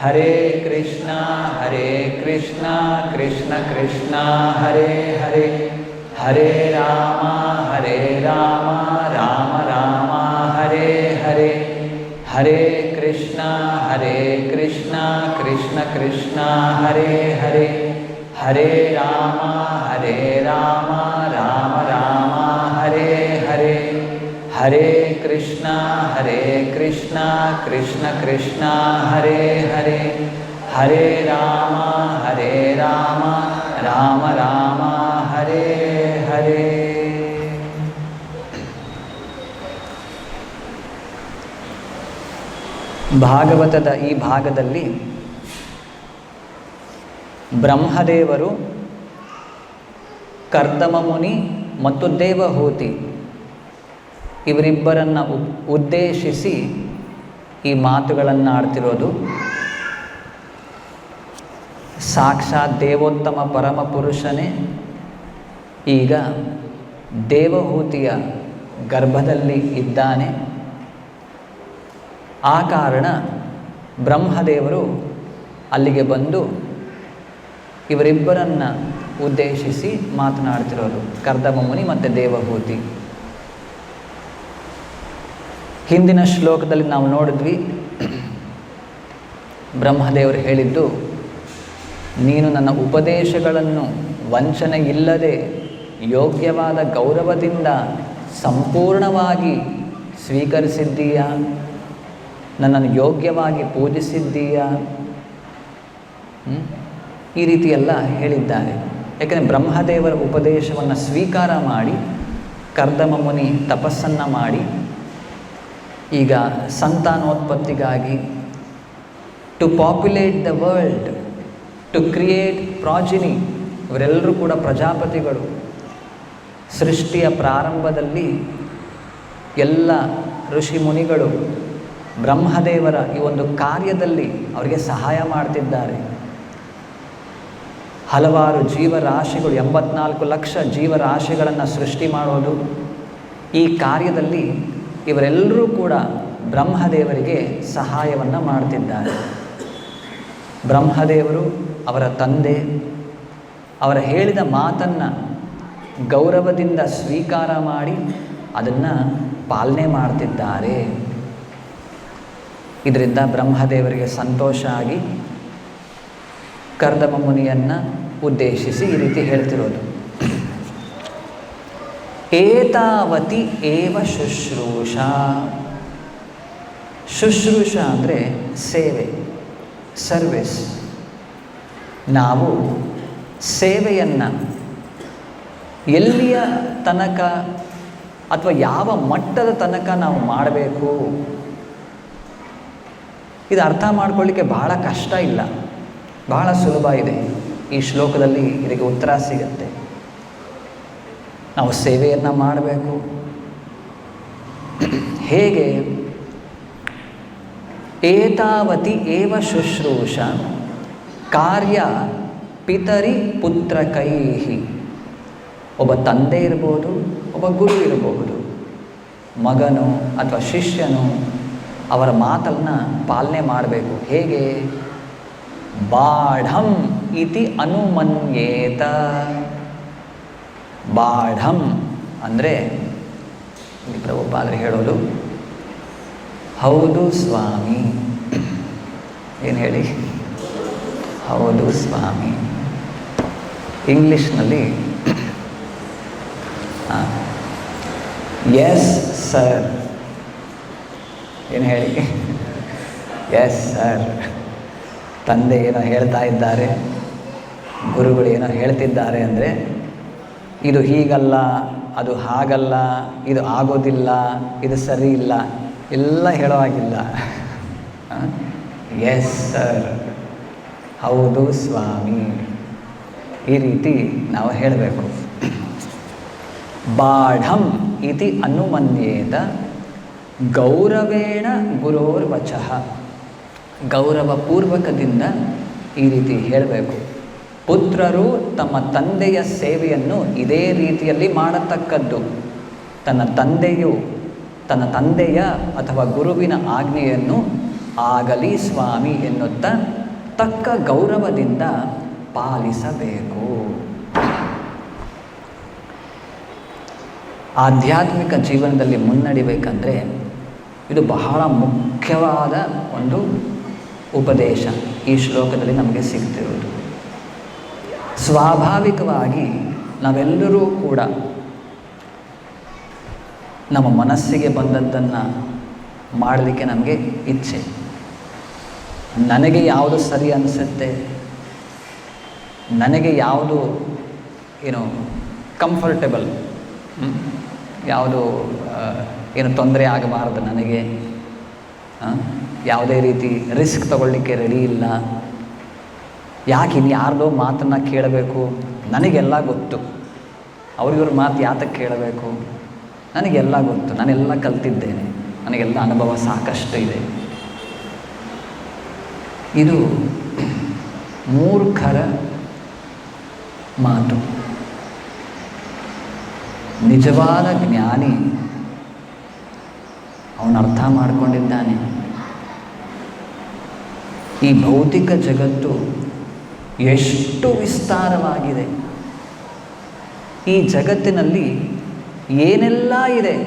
ಹರೇ ಕೃಷ್ಣ ಕೃಷ್ಣ ಕೃಷ್ಣ ಹರೇ ಹರೇ, ಹರೇ ರಾಮ ರಾಮ ರಾಮ ಹರೇ ಹರೇ, ಹರೇ ಕೃಷ್ಣ ಕೃಷ್ಣ ಕೃಷ್ಣ ಹರೇ ಹರೇ, ಹರೇ ರಾಮ ರಾಮ ರಾಮ ಹರೇ ಹರೇ, ಹರೇ ಕೃಷ್ಣ ಕೃಷ್ಣ ಕೃಷ್ಣ ಹರೇ ಹರೇ, ಹರೇ ರಾಮ ರಾಮ ರಾಮ ಹರೇ ಹರೇ. ಭಾಗವತದ ಈ ಭಾಗದಲ್ಲಿ ಬ್ರಹ್ಮದೇವರು, ಕರ್ದಮ ಮುನಿ ಮತ್ತು ದೇವಹೂತಿ ಇವರಿಬ್ಬರನ್ನು ಉದ್ದೇಶಿಸಿ ಈ ಮಾತುಗಳನ್ನು ಆಡ್ತಿರೋದು. ಸಾಕ್ಷಾತ್ ದೇವೋತ್ತಮ ಪರಮಪುರುಷನೇ ಈಗ ದೇವಹೂತಿಯ ಗರ್ಭದಲ್ಲಿ ಇದ್ದಾನೆ. ಆ ಕಾರಣ ಬ್ರಹ್ಮದೇವರು ಅಲ್ಲಿಗೆ ಬಂದು ಇವರಿಬ್ಬರನ್ನು ಉದ್ದೇಶಿಸಿ ಮಾತನಾಡ್ತಿರೋದು, ಕರ್ದಮ ಮುನಿ ಮತ್ತು ದೇವಹೂತಿ. ಹಿಂದಿನ ಶ್ಲೋಕದಲ್ಲಿ ನಾವು ನೋಡಿದ್ವಿ, ಬ್ರಹ್ಮದೇವರು ಹೇಳಿದ್ದು, ನೀನು ನನ್ನ ಉಪದೇಶಗಳನ್ನು ವಂಚನೆ ಇಲ್ಲದೆ ಯೋಗ್ಯವಾದ ಗೌರವದಿಂದ ಸಂಪೂರ್ಣವಾಗಿ ಸ್ವೀಕರಿಸಿದ್ದೀಯಾ, ನನ್ನನ್ನು ಯೋಗ್ಯವಾಗಿ ಪೂಜಿಸಿದ್ದೀಯಾ, ಈ ರೀತಿಯೆಲ್ಲ ಹೇಳಿದ್ದಾರೆ. ಯಾಕೆಂದರೆ ಬ್ರಹ್ಮದೇವರ ಉಪದೇಶವನ್ನು ಸ್ವೀಕಾರ ಮಾಡಿ ಕರ್ದಮ ಮುನಿ ತಪಸ್ಸನ್ನು ಮಾಡಿ ಈಗ ಸಂತಾನೋತ್ಪತ್ತಿಗಾಗಿ, to populate the world, to create progeny, ಇವರೆಲ್ಲರೂ ಕೂಡ ಪ್ರಜಾಪತಿಗಳು. ಸೃಷ್ಟಿಯ ಪ್ರಾರಂಭದಲ್ಲಿ ಎಲ್ಲ ಋಷಿ ಮುನಿಗಳು ಬ್ರಹ್ಮದೇವರ ಈ ಒಂದು ಕಾರ್ಯದಲ್ಲಿ ಅವರಿಗೆ ಸಹಾಯ ಮಾಡ್ತಿದ್ದಾರೆ. ಹಲವಾರು ಜೀವರಾಶಿಗಳು, 84 ಲಕ್ಷ ಜೀವರಾಶಿಗಳನ್ನು ಸೃಷ್ಟಿ ಮಾಡೋದು, ಈ ಕಾರ್ಯದಲ್ಲಿ ಇವರೆಲ್ಲರೂ ಕೂಡ ಬ್ರಹ್ಮದೇವರಿಗೆ ಸಹಾಯವನ್ನು ಮಾಡ್ತಿದ್ದಾರೆ. ಬ್ರಹ್ಮದೇವರು ಅವರ ತಂದೆ, ಅವರ ಹೇಳಿದ ಮಾತನ್ನು ಗೌರವದಿಂದ ಸ್ವೀಕಾರ ಮಾಡಿ ಅದನ್ನು ಪಾಲನೆ ಮಾಡ್ತಿದ್ದಾರೆ. ಇದರಿಂದ ಬ್ರಹ್ಮದೇವರಿಗೆ ಸಂತೋಷ ಆಗಿ ಕರ್ದಮ ಮುನಿಯನ್ನು ಉದ್ದೇಶಿಸಿ ಈ ರೀತಿ ಹೇಳ್ತಿರೋದು. ಏತಾವತಿ ಏವ ಶುಶ್ರೂಷ. ಶುಶ್ರೂಷ ಅಂದರೆ ಸೇವೆ, ಸರ್ವಿಸ್. ನಾವು ಸೇವೆಯನ್ನು ಎಲ್ಲಿಯ ತನಕ ಅಥವಾ ಯಾವ ಮಟ್ಟದ ತನಕ ನಾವು ಮಾಡಬೇಕು, ಇದು ಅರ್ಥ ಮಾಡ್ಕೊಳ್ಳಿಕ್ಕೆ ಬಹಳ ಕಷ್ಟ ಇಲ್ಲ, ಬಹಳ ಸುಲಭ ಇದೆ. ಈ ಶ್ಲೋಕದಲ್ಲಿ ಇದಕ್ಕೆ ಉತ್ತರ ಸಿಗುತ್ತೆ. ನಾವು ಸೇವೆಯನ್ನು ಮಾಡಬೇಕು. ಹೇಗೆ? ಏತಾವತಿ ಏವ ಶುಶ್ರೂಷ ಕಾರ್ಯ ಪಿತರಿ ಪುತ್ರಕೈಹಿ. ಒಬ್ಬ ತಂದೆ ಇರ್ಬೋದು, ಒಬ್ಬ ಗುರು ಇರಬಹುದು, ಮಗನು ಅಥವಾ ಶಿಷ್ಯನು ಅವರ ಮಾತನ್ನು ಪಾಲನೆ ಮಾಡಬೇಕು. ಹೇಗೆ? ಬಾಢಂ ಇತಿ ಅನುಮನ್ಯೇತ. ಬಾಢಂ ಅಂದರೆ ಪ್ರಭುಪಾದರು ಹೇಳೋದು, ಹೌದು ಸ್ವಾಮಿ. ಏನು ಹೇಳಿ? ಹೌದು ಸ್ವಾಮಿ. ಇಂಗ್ಲೀಷ್ನಲ್ಲಿ ಎಸ್ ಸರ್. ಏನು ಹೇಳಿ? Yes sir. ತಂದೆ ಏನೋ ಹೇಳ್ತಾ ಇದ್ದಾರೆ, ಗುರುಗಳು ಏನೋ ಹೇಳ್ತಿದ್ದಾರೆ ಅಂದರೆ, ಇದು ಹೀಗಲ್ಲ, ಅದು ಹಾಗಲ್ಲ, ಇದು ಆಗೋದಿಲ್ಲ, ಇದು ಸರಿ ಇಲ್ಲ, ಎಲ್ಲ ಹೇಳೋ ಹಾಗಿಲ್ಲ. ಎಸ್ ಸರ್, ಹೌದು ಸ್ವಾಮಿ, ಈ ರೀತಿ ನಾವು ಹೇಳಬೇಕು. ಬಾಢಂ ಇತಿ ಅನುಮನ್ಯೇತ ಗೌರವೇಣ ಗುರೋರ್ವಚಃ. ಗೌರವಪೂರ್ವಕದಿಂದ ಈ ರೀತಿ ಹೇಳಬೇಕು. ಪುತ್ರರು ತಮ್ಮ ತಂದೆಯ ಸೇವೆಯನ್ನು ಇದೇ ರೀತಿಯಲ್ಲಿ ಮಾಡತಕ್ಕದ್ದು. ತನ್ನ ತಂದೆಯ ಅಥವಾ ಗುರುವಿನ ಆಜ್ಞೆಯನ್ನು ಆಗಲಿ ಸ್ವಾಮಿ ಎನ್ನುತ್ತಾ ತಕ್ಕ ಗೌರವದಿಂದ ಪಾಲಿಸಬೇಕು. ಆಧ್ಯಾತ್ಮಿಕ ಜೀವನದಲ್ಲಿ ಮುನ್ನಡಿಬೇಕಂದ್ರೆ ಇದು ಬಹಳ ಮುಖ್ಯವಾದ ಒಂದು ಉಪದೇಶ ಈ ಶ್ಲೋಕದಲ್ಲಿ ನಮಗೆ ಸಿಗ್ತಿರೋದು. ಸ್ವಾಭಾವಿಕವಾಗಿ ನಾವೆಲ್ಲರೂ ಕೂಡ ನಮ್ಮ ಮನಸ್ಸಿಗೆ ಬಂದದ್ದನ್ನು ಮಾಡಲಿಕ್ಕೆ ನಮಗೆ ಇಚ್ಛೆ. ನನಗೆ ಯಾವುದು ಸರಿ ಅನಿಸುತ್ತೆ, ನನಗೆ ಯಾವುದು ಕಂಫರ್ಟೇಬಲ್, ಯಾವುದು ಏನು ತೊಂದರೆ ಆಗಬಾರದು, ನನಗೆ ಯಾವುದೇ ರೀತಿ ರಿಸ್ಕ್ ತಗೊಳ್ಳಿಕ್ಕೆ ರೆಡಿ ಇಲ್ಲ, ಯಾಕೆ ಇನ್ನು ಯಾರ್ದೋ ಮಾತನ್ನು ಕೇಳಬೇಕು, ನನಗೆಲ್ಲ ಗೊತ್ತು, ಅವ್ರಿವ್ರ ಮಾತು ಯಾತಕ್ಕೆ ಕೇಳಬೇಕು, ನನಗೆಲ್ಲ ಗೊತ್ತು, ನಾನೆಲ್ಲ ಕಲ್ತಿದ್ದೇನೆ, ನನಗೆಲ್ಲ ಅನುಭವ ಸಾಕಷ್ಟು ಇದೆ. ಇದು ಮೂರ್ಖರ ಮಾತು. ನಿಜವಾದ ಜ್ಞಾನಿ ಅವನು ಅರ್ಥ ಮಾಡಿಕೊಂಡಿದ್ದಾನೆ, ಈ ಭೌತಿಕ ಜಗತ್ತು ಎಷ್ಟು ವಿಸ್ತಾರವಾಗಿದೆ, ಈ ಜಗತ್ತಿನಲ್ಲಿ ಏನೆಲ್ಲ ಇದೆ.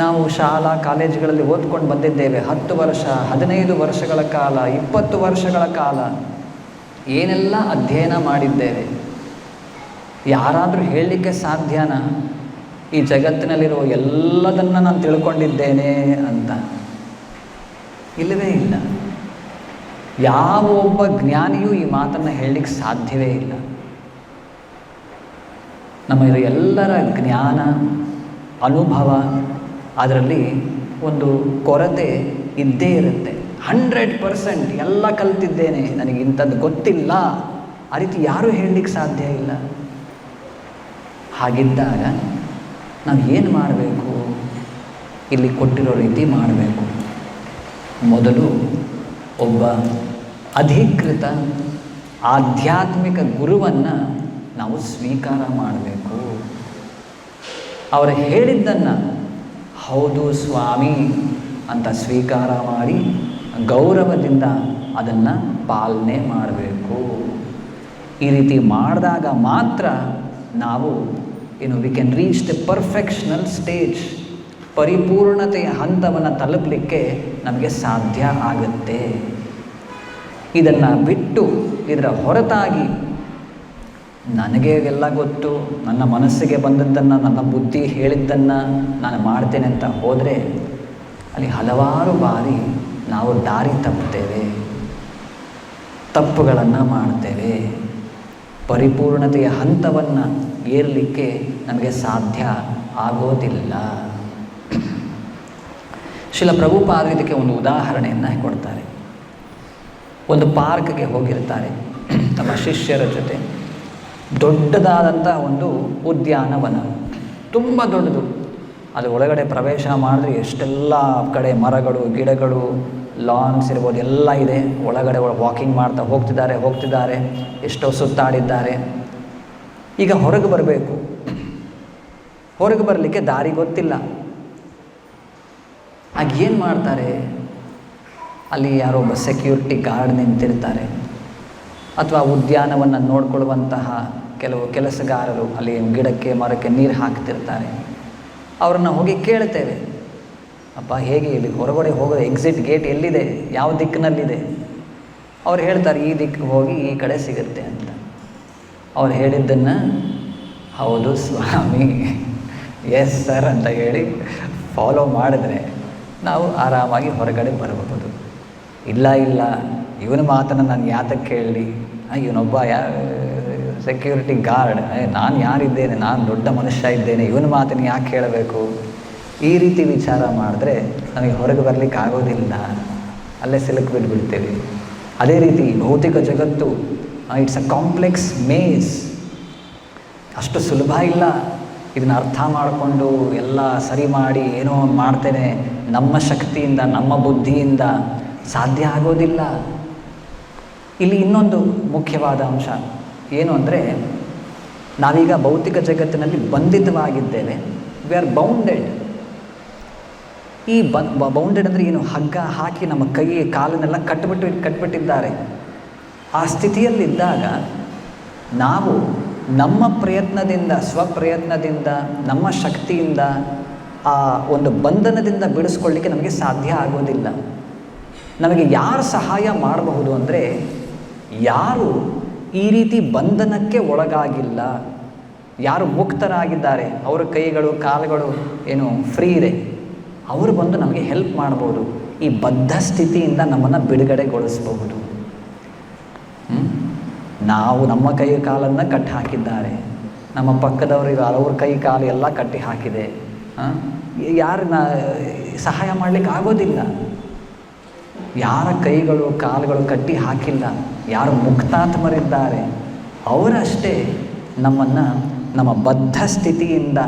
ನಾವು ಶಾಲಾ ಕಾಲೇಜುಗಳಲ್ಲಿ ಓದ್ಕೊಂಡು ಬಂದಿದ್ದೇವೆ. 10 ವರ್ಷ, 15 ವರ್ಷಗಳ ಕಾಲ, 20 ವರ್ಷಗಳ ಕಾಲ ಏನೆಲ್ಲ ಅಧ್ಯಯನ ಮಾಡಿದ್ದೇವೆ. ಯಾರಾದರೂ ಹೇಳಲಿಕ್ಕೆ ಸಾಧ್ಯನಾ ಈ ಜಗತ್ತಿನಲ್ಲಿರುವ ಎಲ್ಲದನ್ನು ನಾನು ತಿಳ್ಕೊಂಡಿದ್ದೇನೆ ಅಂತ? ಇಲ್ಲವೇ ಇಲ್ಲ. ಯಾವ ಒಬ್ಬ ಜ್ಞಾನಿಯೂ ಈ ಮಾತನ್ನು ಹೇಳಲಿಕ್ಕೆ ಸಾಧ್ಯವೇ ಇಲ್ಲ. ನಮ್ಮ ಎಲ್ಲರ ಜ್ಞಾನ, ಅನುಭವ, ಅದರಲ್ಲಿ ಒಂದು ಕೊರತೆ ಇದ್ದೇ ಇರುತ್ತೆ. 100% ಎಲ್ಲ ಕಲ್ತಿದ್ದೇನೆ, ನನಗೆ ಇಂಥದ್ದು ಗೊತ್ತಿಲ್ಲ, ಆ ರೀತಿ ಯಾರೂ ಹೇಳಲಿಕ್ಕೆ ಸಾಧ್ಯ ಇಲ್ಲ. ಹಾಗಿದ್ದಾಗ ನಾವು ಏನು ಮಾಡಬೇಕು? ಇಲ್ಲಿ ಕೊಟ್ಟಿರೋ ರೀತಿ ಮಾಡಬೇಕು. ಮೊದಲು ಒಬ್ಬ ಅಧಿಕೃತ ಆಧ್ಯಾತ್ಮಿಕ ಗುರುವನ್ನು ನಾವು ಸ್ವೀಕಾರ ಮಾಡಬೇಕು. ಅವರು ಹೇಳಿದ್ದನ್ನು ಹೌದು ಸ್ವಾಮಿ ಅಂತ ಸ್ವೀಕಾರ ಮಾಡಿ ಗೌರವದಿಂದ ಅದನ್ನು ಪಾಲನೆ ಮಾಡಬೇಕು. ಈ ರೀತಿ ಮಾಡಿದಾಗ ಮಾತ್ರ ನಾವು we can reach the perfectional stage, ಪರಿಪೂರ್ಣತೆಯ ಹಂತವನ್ನು ತಲುಪಲಿಕ್ಕೆ ನಮಗೆ ಸಾಧ್ಯ ಆಗುತ್ತೆ. ಇದನ್ನು ಬಿಟ್ಟು ಇದರ ಹೊರತಾಗಿ ನನಗೆ ಎಲ್ಲ ಗೊತ್ತು, ನನ್ನ ಮನಸ್ಸಿಗೆ ಬಂದದ್ದನ್ನು, ನನ್ನ ಬುದ್ಧಿ ಹೇಳಿದ್ದನ್ನು ನಾನು ಮಾಡ್ತೇನೆ ಅಂತ ಹೋದರೆ ಅಲ್ಲಿ ಹಲವಾರು ಬಾರಿ ನಾವು ದಾರಿ ತಪ್ಪುತ್ತೇವೆ, ತಪ್ಪುಗಳನ್ನು ಮಾಡ್ತೇವೆ. ಪರಿಪೂರ್ಣತೆಯ ಹಂತವನ್ನು ಏರಲಿಕ್ಕೆ ನಮಗೆ ಸಾಧ್ಯ ಆಗೋದಿಲ್ಲ. ಶ್ರೀಲ ಪ್ರಭುಪಾದರು ಇದಕ್ಕೆ ಒಂದು ಉದಾಹರಣೆಯನ್ನು ಕೊಡ್ತಾರೆ. ಒಂದು ಪಾರ್ಕ್ಗೆ ಹೋಗಿರ್ತಾರೆ ತಮ್ಮ ಶಿಷ್ಯರ ಜೊತೆ. ದೊಡ್ಡದಾದಂಥ ಒಂದು ಉದ್ಯಾನವನ, ತುಂಬ ದೊಡ್ಡದು. ಅದು ಒಳಗಡೆ ಪ್ರವೇಶ ಮಾಡಿದ್ರೆ ಎಷ್ಟೆಲ್ಲ ಕಡೆ ಮರಗಳು, ಗಿಡಗಳು, ಲಾನ್ಸ್ ಇರ್ಬೋದು, ಎಲ್ಲ ಇದೆ. ಒಳಗಡೆ ವಾಕಿಂಗ್ ಮಾಡ್ತಾ ಹೋಗ್ತಿದ್ದಾರೆ, ಎಷ್ಟೋ ಸುತ್ತಾಡಿದ್ದಾರೆ. ಈಗ ಹೊರಗೆ ಬರಬೇಕು. ಹೊರಗೆ ಬರಲಿಕ್ಕೆ ದಾರಿ ಗೊತ್ತಿಲ್ಲ. ಆಗ ಏನು ಮಾಡ್ತಾರೆ? ಅಲ್ಲಿ ಯಾರೋ ಒಬ್ಬ ಸೆಕ್ಯೂರಿಟಿ ಗಾರ್ಡ್ ನಿಂತಿರ್ತಾರೆ, ಅಥವಾ ಉದ್ಯಾನವನ್ನು ನೋಡಿಕೊಳ್ಳುವಂತಹ ಕೆಲವು ಕೆಲಸಗಾರರು ಅಲ್ಲಿ ಗಿಡಕ್ಕೆ ಮರಕ್ಕೆ ನೀರು ಹಾಕ್ತಿರ್ತಾರೆ. ಅವ್ರನ್ನ ಹೋಗಿ ಕೇಳ್ತೇವೆ, ಅಪ್ಪ ಹೇಗೆ ಇಲ್ಲಿ ಹೊರಗಡೆ ಹೋಗೋದು, ಎಕ್ಸಿಟ್ ಗೇಟ್ ಎಲ್ಲಿದೆ, ಯಾವ ದಿಕ್ಕಿನಲ್ಲಿದೆ? ಅವ್ರು ಹೇಳ್ತಾರೆ ಈ ದಿಕ್ಕಿಗೆ ಹೋಗಿ ಈ ಕಡೆ ಸಿಗುತ್ತೆ ಅಂತ. ಅವ್ರು ಹೇಳಿದ್ದನ್ನು ಹೌದು ಸ್ವಾಮಿ, ಎಸ್ ಸರ್ ಅಂತ ಹೇಳಿ ಫಾಲೋ ಮಾಡಿದ್ರೆ ನಾವು ಆರಾಮಾಗಿ ಹೊರಗಡೆ ಬರಬಹುದು. ಇಲ್ಲ ಇವನ ಮಾತನ್ನು ನಾನು ಯಾತಕ್ಕೆ ಕೇಳಲಿ, ಇವನೊಬ್ಬ ಸೆಕ್ಯೂರಿಟಿ ಗಾರ್ಡ್, ನಾನು ಯಾರಿದ್ದೇನೆ, ನಾನು ದೊಡ್ಡ ಮನುಷ್ಯ ಇದ್ದೇನೆ, ಇವನ ಮಾತನ್ನು ಯಾಕೆ ಕೇಳಬೇಕು? ಈ ರೀತಿ ವಿಚಾರ ಮಾಡಿದ್ರೆ ನಮಗೆ ಹೊರಗೆ ಬರಲಿಕ್ಕೆ ಆಗೋದಿಲ್ಲ, ಅಲ್ಲೇ ಸಿಲುಕಿಬಿಡ್ತೇವೆ. ಅದೇ ರೀತಿ ಭೌತಿಕ ಜಗತ್ತು ಇಟ್ಸ್ ಅ ಕಾಂಪ್ಲೆಕ್ಸ್ ಮೇಸ್, ಅಷ್ಟು ಸುಲಭ ಇಲ್ಲ. ಇದನ್ನು ಅರ್ಥ ಮಾಡಿಕೊಂಡು ಎಲ್ಲ ಸರಿ ಮಾಡಿ ಏನೋ ಮಾಡ್ತೇನೆ ನಮ್ಮ ಶಕ್ತಿಯಿಂದ, ನಮ್ಮ ಬುದ್ಧಿಯಿಂದ ಸಾಧ್ಯ ಆಗೋದಿಲ್ಲ. ಇಲ್ಲಿ ಇನ್ನೊಂದು ಮುಖ್ಯವಾದ ಅಂಶ ಏನು ಅಂದರೆ, ನಾವೀಗ ಭೌತಿಕ ಜಗತ್ತಿನಲ್ಲಿ ಬಂಧಿತವಾಗಿದ್ದೇವೆ. We are bounded. ಈ ಬೌಂಡೆಡ್ ಅಂದರೆ ಏನು, ಹಗ್ಗ ಹಾಕಿ ನಮ್ಮ ಕೈ ಕಾಲನ್ನೆಲ್ಲ ಕಟ್ಬಿಟ್ಟಿದ್ದಾರೆ. ಆ ಸ್ಥಿತಿಯಲ್ಲಿದ್ದಾಗ ನಾವು ನಮ್ಮ ಪ್ರಯತ್ನದಿಂದ, ಸ್ವಪ್ರಯತ್ನದಿಂದ, ನಮ್ಮ ಶಕ್ತಿಯಿಂದ ಆ ಒಂದು ಬಂಧನದಿಂದ ಬಿಡಿಸ್ಕೊಳ್ಳಿಕ್ಕೆ ನಮಗೆ ಸಾಧ್ಯ ಆಗೋದಿಲ್ಲ. ನಮಗೆ ಯಾರು ಸಹಾಯ ಮಾಡಬಹುದು ಅಂದರೆ, ಯಾರು ಈ ರೀತಿ ಬಂಧನಕ್ಕೆ ಒಳಗಾಗಿಲ್ಲ, ಯಾರು ಮುಕ್ತರಾಗಿದ್ದಾರೆ, ಅವರ ಕೈಗಳು ಕಾಲುಗಳು ಏನು ಫ್ರೀ ಇದೆ, ಅವರು ಬಂದು ನಮಗೆ ಹೆಲ್ಪ್ ಮಾಡ್ಬೋದು. ಈ ಬದ್ಧ ಸ್ಥಿತಿಯಿಂದ ನಮ್ಮನ್ನು ಬಿಡುಗಡೆಗೊಳಿಸಬಹುದು. ನಾವು ನಮ್ಮ ಕೈ ಕಾಲನ್ನು ಕಟ್ಟಿ ಹಾಕಿದ್ದಾರೆ, ನಮ್ಮ ಪಕ್ಕದವರಿಗೆ ಅವ್ರ ಕೈ ಕಾಲು ಎಲ್ಲ ಕಟ್ಟಿ ಹಾಕಿದೆ. ಯಾರನ್ನ ಸಹಾಯ ಮಾಡಲಿಕ್ಕೆ ಆಗೋದಿಲ್ಲ. ಯಾರ ಕೈಗಳು ಕಾಲುಗಳು ಕಟ್ಟಿ ಹಾಕಿಲ್ಲ, ಯಾರು ಮುಕ್ತಾತ್ಮರಿದ್ದಾರೆ ಅವರಷ್ಟೇ ನಮ್ಮನ್ನು ನಮ್ಮ ಬದ್ಧ ಸ್ಥಿತಿಯಿಂದ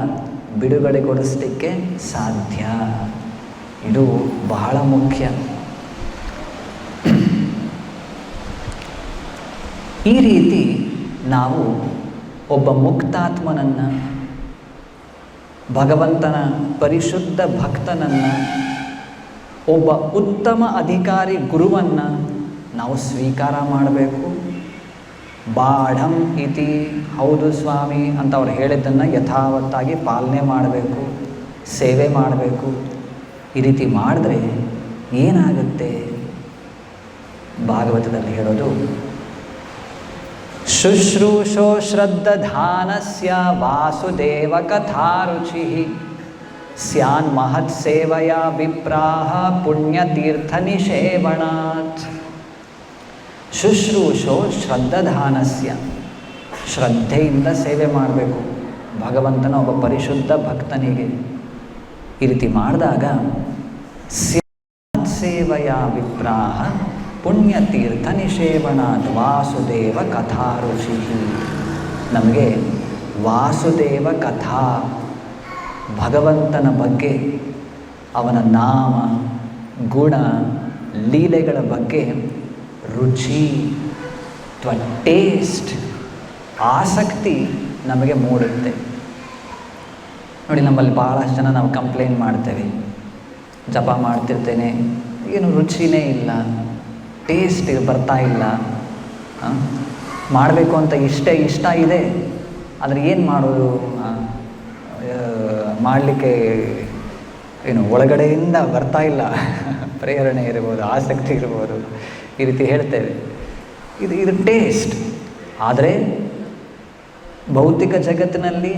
ಬಿಡುಗಡೆಗೊಳಿಸಲಿಕ್ಕೆ ಸಾಧ್ಯ. ಇದು ಬಹಳ ಮುಖ್ಯ. ಈ ರೀತಿ ನಾವು ಒಬ್ಬ ಮುಕ್ತಾತ್ಮನನ್ನು, ಭಗವಂತನ ಪರಿಶುದ್ಧ ಭಕ್ತನನ್ನು, ಒಬ್ಬ ಉತ್ತಮ ಅಧಿಕಾರಿ ಗುರುವನ್ನು ನಾವು ಸ್ವೀಕಾರ ಮಾಡಬೇಕು. ಬಾಢಂ ಇತಿ, ಹೌದು ಸ್ವಾಮಿ ಅಂತ ಅವ್ರು ಹೇಳಿದ್ದನ್ನು ಯಥಾವತ್ತಾಗಿ ಪಾಲನೆ ಮಾಡಬೇಕು, ಸೇವೆ ಮಾಡಬೇಕು. ಈ ರೀತಿ ಮಾಡಿದ್ರೆ ಏನಾಗುತ್ತೆ? ಭಾಗವತದಲ್ಲಿ ಹೇಳೋದು, ಶುಶ್ರೂಷೋ ಶ್ರದ್ಧಾನಸ್ಯ ವಾಸುದೇವ ಕಥಾರುಚಿ ಸ್ಯಾನ್ ಮಹತ್ ಸೇವಯ ವಿಪ್ರಾಹ ಪುಣ್ಯತೀರ್ಥ ನಿಷೇವಣಾತ್. ಶುಶ್ರೂಷೋ ಶ್ರದ್ಧಾನಸ್ಯ, ಶ್ರದ್ಧೆಯಿಂದ ಸೇವೆ ಮಾಡಬೇಕು ಭಗವಂತನ ಒಬ್ಬ ಪರಿಶುದ್ಧ ಭಕ್ತನಿಗೆ. ಈ ರೀತಿ ಮಾಡಿದಾಗ ಸ್ಯಾನ್ ಸೇವಯ ವಿಪ್ರಾಹ ಪುಣ್ಯತೀರ್ಥ ನಿಷೇವಣಾತ್ ವಾಸುದೇವ ಕಥಾರುಚಿ. ನಮಗೆ ವಾಸುದೇವ ಕಥಾ, ಭಗವಂತನ ಬಗ್ಗೆ, ಅವನ ನಾಮ ಗುಣ ಲೀಲೆಗಳ ಬಗ್ಗೆ ರುಚಿ ಅಥವಾ ಟೇಸ್ಟ್, ಆಸಕ್ತಿ ನಮಗೆ ಮೂಡುತ್ತೆ. ನೋಡಿ, ನಮ್ಮಲ್ಲಿ ಭಾಳಷ್ಟು ಜನ ನಾವು ಕಂಪ್ಲೇಂಟ್ ಮಾಡ್ತೇವೆ, ಜಪ ಮಾಡ್ತಿರ್ತೇನೆ, ಏನು ರುಚಿನೇ ಇಲ್ಲ, ಟೇಸ್ಟ್ ಬರ್ತಾ ಇಲ್ಲ, ಮಾಡಬೇಕು ಅಂತ ಇಷ್ಟ ಇದೆ, ಆದರೆ ಏನು ಮಾಡೋದು, ಮಾಡಲಿಕ್ಕೆ ಏನು ಒಳಗಡೆಯಿಂದ ಬರ್ತಾ ಇಲ್ಲ, ಪ್ರೇರಣೆ ಇರ್ಬೋದು, ಆಸಕ್ತಿ ಇರ್ಬೋದು, ಈ ರೀತಿ ಹೇಳ್ತೇವೆ. ಇದು ಟೇಸ್ಟ್. ಆದರೆ ಭೌತಿಕ ಜಗತ್ತಿನಲ್ಲಿ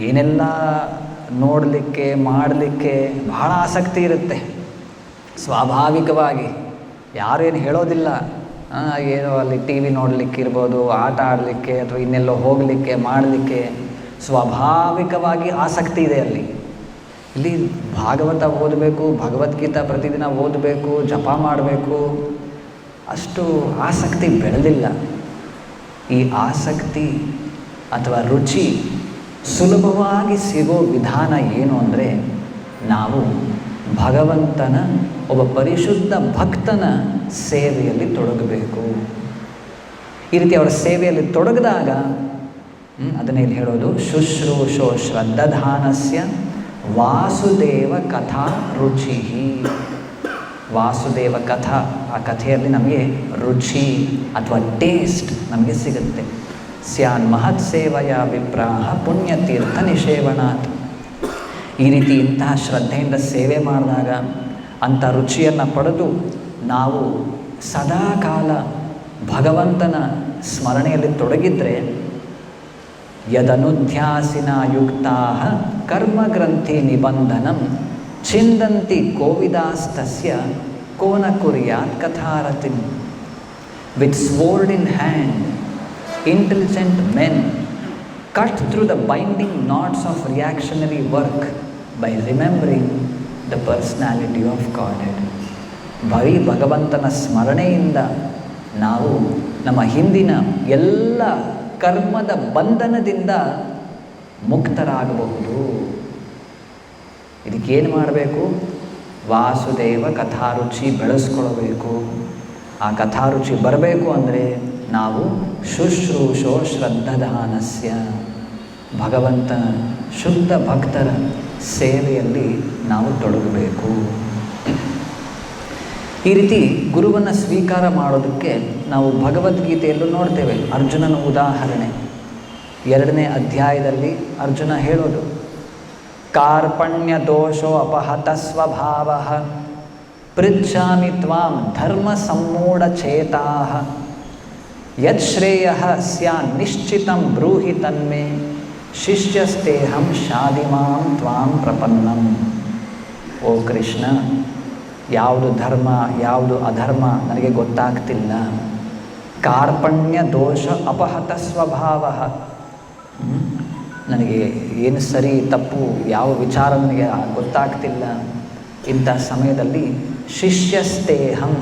ಏನೆಲ್ಲ ನೋಡಲಿಕ್ಕೆ ಮಾಡಲಿಕ್ಕೆ ಬಹಳ ಆಸಕ್ತಿ ಇರುತ್ತೆ ಸ್ವಾಭಾವಿಕವಾಗಿ. ಯಾರೇನು ಹೇಳೋದಿಲ್ಲ. ಏನೋ ಅಲ್ಲಿ ಟಿ ವಿ ನೋಡಲಿಕ್ಕೆ ಇರ್ಬೋದು, ಆಟ ಆಡಲಿಕ್ಕೆ ಅಥವಾ ಇನ್ನೆಲ್ಲೋ ಹೋಗಲಿಕ್ಕೆ ಮಾಡಲಿಕ್ಕೆ ಸ್ವಾಭಾವಿಕವಾಗಿ ಆಸಕ್ತಿ ಇದೆ ಅಲ್ಲಿ. ಇಲ್ಲಿ ಭಾಗವತ ಓದಬೇಕು, ಭಗವದ್ಗೀತಾ ಪ್ರತಿದಿನ ಓದಬೇಕು, ಜಪ ಮಾಡಬೇಕು, ಅಷ್ಟು ಆಸಕ್ತಿ ಬೆಳೆದಿಲ್ಲ. ಈ ಆಸಕ್ತಿ ಅಥವಾ ರುಚಿ ಸುಲಭವಾಗಿ ಸಿಗೋ ವಿಧಾನ ಏನು ಅಂದರೆ, ನಾವು ಭಗವಂತನ ಒಬ್ಬ ಪರಿಶುದ್ಧ ಭಕ್ತನ ಸೇವೆಯಲ್ಲಿ ತೊಡಗಬೇಕು. ಈ ರೀತಿ ಅವರ ಸೇವೆಯಲ್ಲಿ ತೊಡಗಿದಾಗ ಅದನ್ನೇ ಇಲ್ಲಿ ಹೇಳೋದು, ಶುಶ್ರೂಷೋ ಶ್ರದ್ಧಾನಸ್ಯ ವಾಸುದೇವ ಕಥಾ ರುಚಿ. ವಾಸುದೇವ ಕಥಾ, ಆ ಕಥೆಯಲ್ಲಿ ನಮಗೆ ರುಚಿ ಅಥವಾ ಟೇಸ್ಟ್ ನಮಗೆ ಸಿಗುತ್ತೆ. ಸ್ಯಾನ್ ಮಹತ್ ಸೇವಯ ವಿಪ್ರಾಹ ಪುಣ್ಯತೀರ್ಥ ನಿಷೇವಣಾತ್. ಈ ರೀತಿ ಇಂತಹ ಶ್ರದ್ಧೆಯಿಂದ ಸೇವೆ ಮಾಡಿದಾಗ, ಅಂಥ ರುಚಿಯನ್ನು ಪಡೆದು ನಾವು ಸದಾಕಾಲ ಭಗವಂತನ ಸ್ಮರಣೆಯಲ್ಲಿ ತೊಡಗಿದ್ರೆ, ಯದನುಧ್ಯಾಸಿನ ಯುಕ್ತಾ ಕರ್ಮಗ್ರಂಥಿ ನಿಬಂಧನಂ ಚಿಂದಂತಿ ಕೋವಿದಾಸ್ತಸ್ಯ ಕೋನ ಕುರ್ಯಾತ್ ಕಥಾರತಿಂ. With sword in hand intelligent men cut through the binding knots of reactionary work by remembering the personality of Godhead. ಬರೀ ಭಗವಂತನ ಸ್ಮರಣೆಯಿಂದ ನಾವು ನಮ್ಮ ಹಿಂದಿನ ಎಲ್ಲ ಕರ್ಮದ ಬಂಧನದಿಂದ ಮುಕ್ತರಾಗಬಹುದು. ಇದಕ್ಕೇನು ಮಾಡಬೇಕು? ವಾಸುದೇವ ಕಥಾರುಚಿ ಬೆಳೆಸ್ಕೊಳ್ಬೇಕು. ಆ ಕಥಾರುಚಿ ಬರಬೇಕು ಅಂದರೆ ನಾವು ಶುಶ್ರೂಷೋ ಶ್ರದ್ಧಾನಸ್ಯ, ಭಗವಂತನ ಶುದ್ಧ ಭಕ್ತರ ಸೇವೆಯಲ್ಲಿ ನಾವು ತೊಡಗಬೇಕು. ಈ ರೀತಿ ಗುರುವನ್ನು ಸ್ವೀಕಾರ ಮಾಡೋದಕ್ಕೆ ನಾವು ಭಗವದ್ಗೀತೆಯಲ್ಲೂ ನೋಡ್ತೇವೆ. ಅರ್ಜುನನ ಉದಾಹರಣೆ 2ನೇ ಅಧ್ಯಾಯದಲ್ಲಿ ಅರ್ಜುನ ಹೇಳೋದು, ಕಾರ್ಪಣ್ಯ ದೋಷೋ ಅಪಹತ ಸ್ವಭಾವ ಪೃಚ್ಛಾಮಿ ತ್ವಾಂ ಧರ್ಮ ಸಮ್ಮೂಢಚೇತಾ ಯಚ್ಶ್ರೇಯ ಸ್ಯಾನ್ ನಿಶ್ಚಿತಂ ಬ್ರೂಹಿ ತನ್ಮೇ ಶಿಷ್ಯಸ್ತೇಹಂ ಶಾದಿಮಾಂ ತ್ವಾಂ ಪ್ರಪನ್ನಂ. ಓ ಕೃಷ್ಣ, ಯಾವುದು ಧರ್ಮ ಯಾವುದು ಅಧರ್ಮ ನನಗೆ ಗೊತ್ತಾಗ್ತಿಲ್ಲ. ಕಾರ್ಪಣ್ಯ ದೋಷ ಅಪಹತ ಸ್ವಭಾವ, ನನಗೆ ಏನು ಸರಿ ತಪ್ಪು ಯಾವ ವಿಚಾರ ನನಗೆ ಗೊತ್ತಾಗ್ತಿಲ್ಲ. ಇಂಥ ಸಮಯದಲ್ಲಿ ಶಿಷ್ಯಸ್ತೇಹಂ,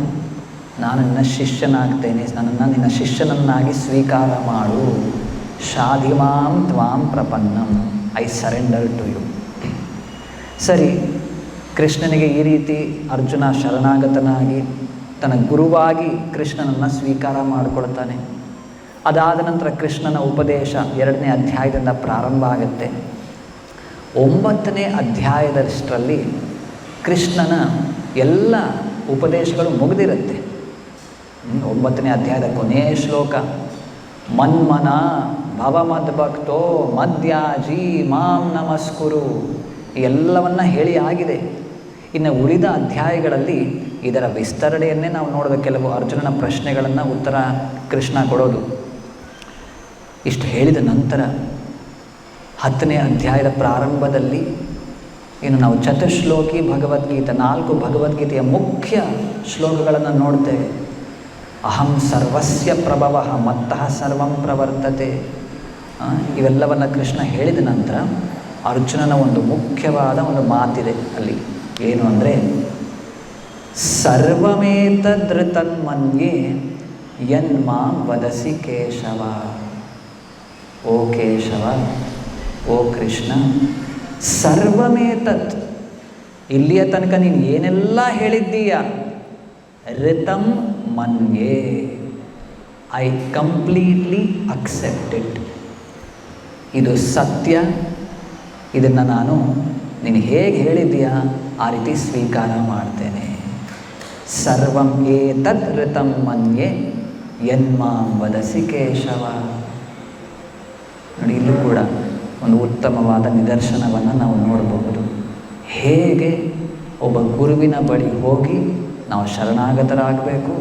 ನಾನು ನಿನ್ನ ಶಿಷ್ಯನಾಗ್ತೇನೆ, ನನ್ನನ್ನು ನಿನ್ನ ಶಿಷ್ಯನನ್ನಾಗಿ ಸ್ವೀಕಾರ ಮಾಡು. ಶಾಧಿಮಾಂ ತ್ವಾಂ ಪ್ರಪನ್ನಂ, ಐ ಸರೆಂಡರ್ ಟು ಯು. ಸರಿ, ಕೃಷ್ಣನಿಗೆ ಈ ರೀತಿ ಅರ್ಜುನ ಶರಣಾಗತನಾಗಿ ತನ್ನ ಗುರುವಾಗಿ ಕೃಷ್ಣನನ್ನು ಸ್ವೀಕಾರ ಮಾಡಿಕೊಳ್ತಾನೆ. ಅದಾದ ನಂತರ ಕೃಷ್ಣನ ಉಪದೇಶ 2ನೇ ಅಧ್ಯಾಯದಿಂದ ಪ್ರಾರಂಭ ಆಗುತ್ತೆ. 9ನೇ ಅಧ್ಯಾಯದಷ್ಟರಲ್ಲಿ ಕೃಷ್ಣನ ಎಲ್ಲ ಉಪದೇಶಗಳು ಮುಗಿದಿರುತ್ತೆ. 9ನೇ ಅಧ್ಯಾಯದ ಕೊನೆಯ ಶ್ಲೋಕ, ಮನ್ಮನ ಭವಮದ್ಭಕ್ತೋ ಮದ್ಯಾಜಿ ಮಾಂ ನಮಸ್ಕುರು, ಎಲ್ಲವನ್ನ ಹೇಳಿ ಆಗಿದೆ. ಇನ್ನು ಉಳಿದ ಅಧ್ಯಾಯಗಳಲ್ಲಿ ಇದರ ವಿಸ್ತರಣೆಯನ್ನೇ ನಾವು ನೋಡೋದು. ಕೆಲವು ಅರ್ಜುನನ ಪ್ರಶ್ನೆಗಳನ್ನು ಉತ್ತರ ಕೃಷ್ಣ ಕೊಡೋದು. ಇಷ್ಟು ಹೇಳಿದ ನಂತರ 10ನೇ ಅಧ್ಯಾಯದ ಪ್ರಾರಂಭದಲ್ಲಿ ಇನ್ನು ನಾವು ಚತುಶ್ಲೋಕಿ ಭಗವದ್ಗೀತೆ, 4 ಭಗವದ್ಗೀತೆಯ ಮುಖ್ಯ ಶ್ಲೋಕಗಳನ್ನು ನೋಡ್ತೇವೆ. ಅಹಂ ಸರ್ವಸ್ಯ ಪ್ರಭವಃ ಮತ್ತಃ ಸರ್ವಂ ಪ್ರವರ್ತತೆ. ಇವೆಲ್ಲವನ್ನು ಕೃಷ್ಣ ಹೇಳಿದ ನಂತರ ಅರ್ಜುನನ ಒಂದು ಮುಖ್ಯವಾದ ಒಂದು ಮಾತಿದೆ ಅಲ್ಲಿ. ಏನು ಅಂದರೆ, ಸರ್ವಮೇತದೃತನ್ಮನ್ಯೇ ಯನ್ಮಾಂ ವದಸಿ ಕೇಶವ. ಓ ಕೇಶವ, ಓ ಕೃಷ್ಣ, ಸರ್ವಮೇತತ್, ಇಲ್ಲಿಯ ತನಕ ನೀನು ಏನೆಲ್ಲ ಹೇಳಿದ್ದೀಯ, ಋತಂ ಮನ್ಯೇ, ಐ ಕಂಪ್ಲೀಟ್ಲಿ ಅಕ್ಸೆಪ್ಟ್ ಇಟ್. ಇದು ಸತ್ಯ, ಇದನ್ನು ನಾನು ನೀನು ಹೇಗೆ ಹೇಳಿದ್ದೀಯಾ ಆ ರೀತಿ ಸ್ವೀಕಾರ ಮಾಡ್ತೇನೆ. ಸರ್ವಂ ಏತದ್ ಋತಂ ಮನ್ಯೇ ಯನ್ಮಾಂ ವದಸಿ ಕೇಶವ. ನೋಡಿ, ಇಲ್ಲೂ ಕೂಡ ಒಂದು ಉತ್ತಮವಾದ ನಿದರ್ಶನವನ್ನು ನಾವು ನೋಡಬಹುದು. ಹೇಗೆ ಒಬ್ಬ ಗುರುವಿನ ಬಳಿ ಹೋಗಿ ನಾವು ಶರಣಾಗತರಾಗಬೇಕು,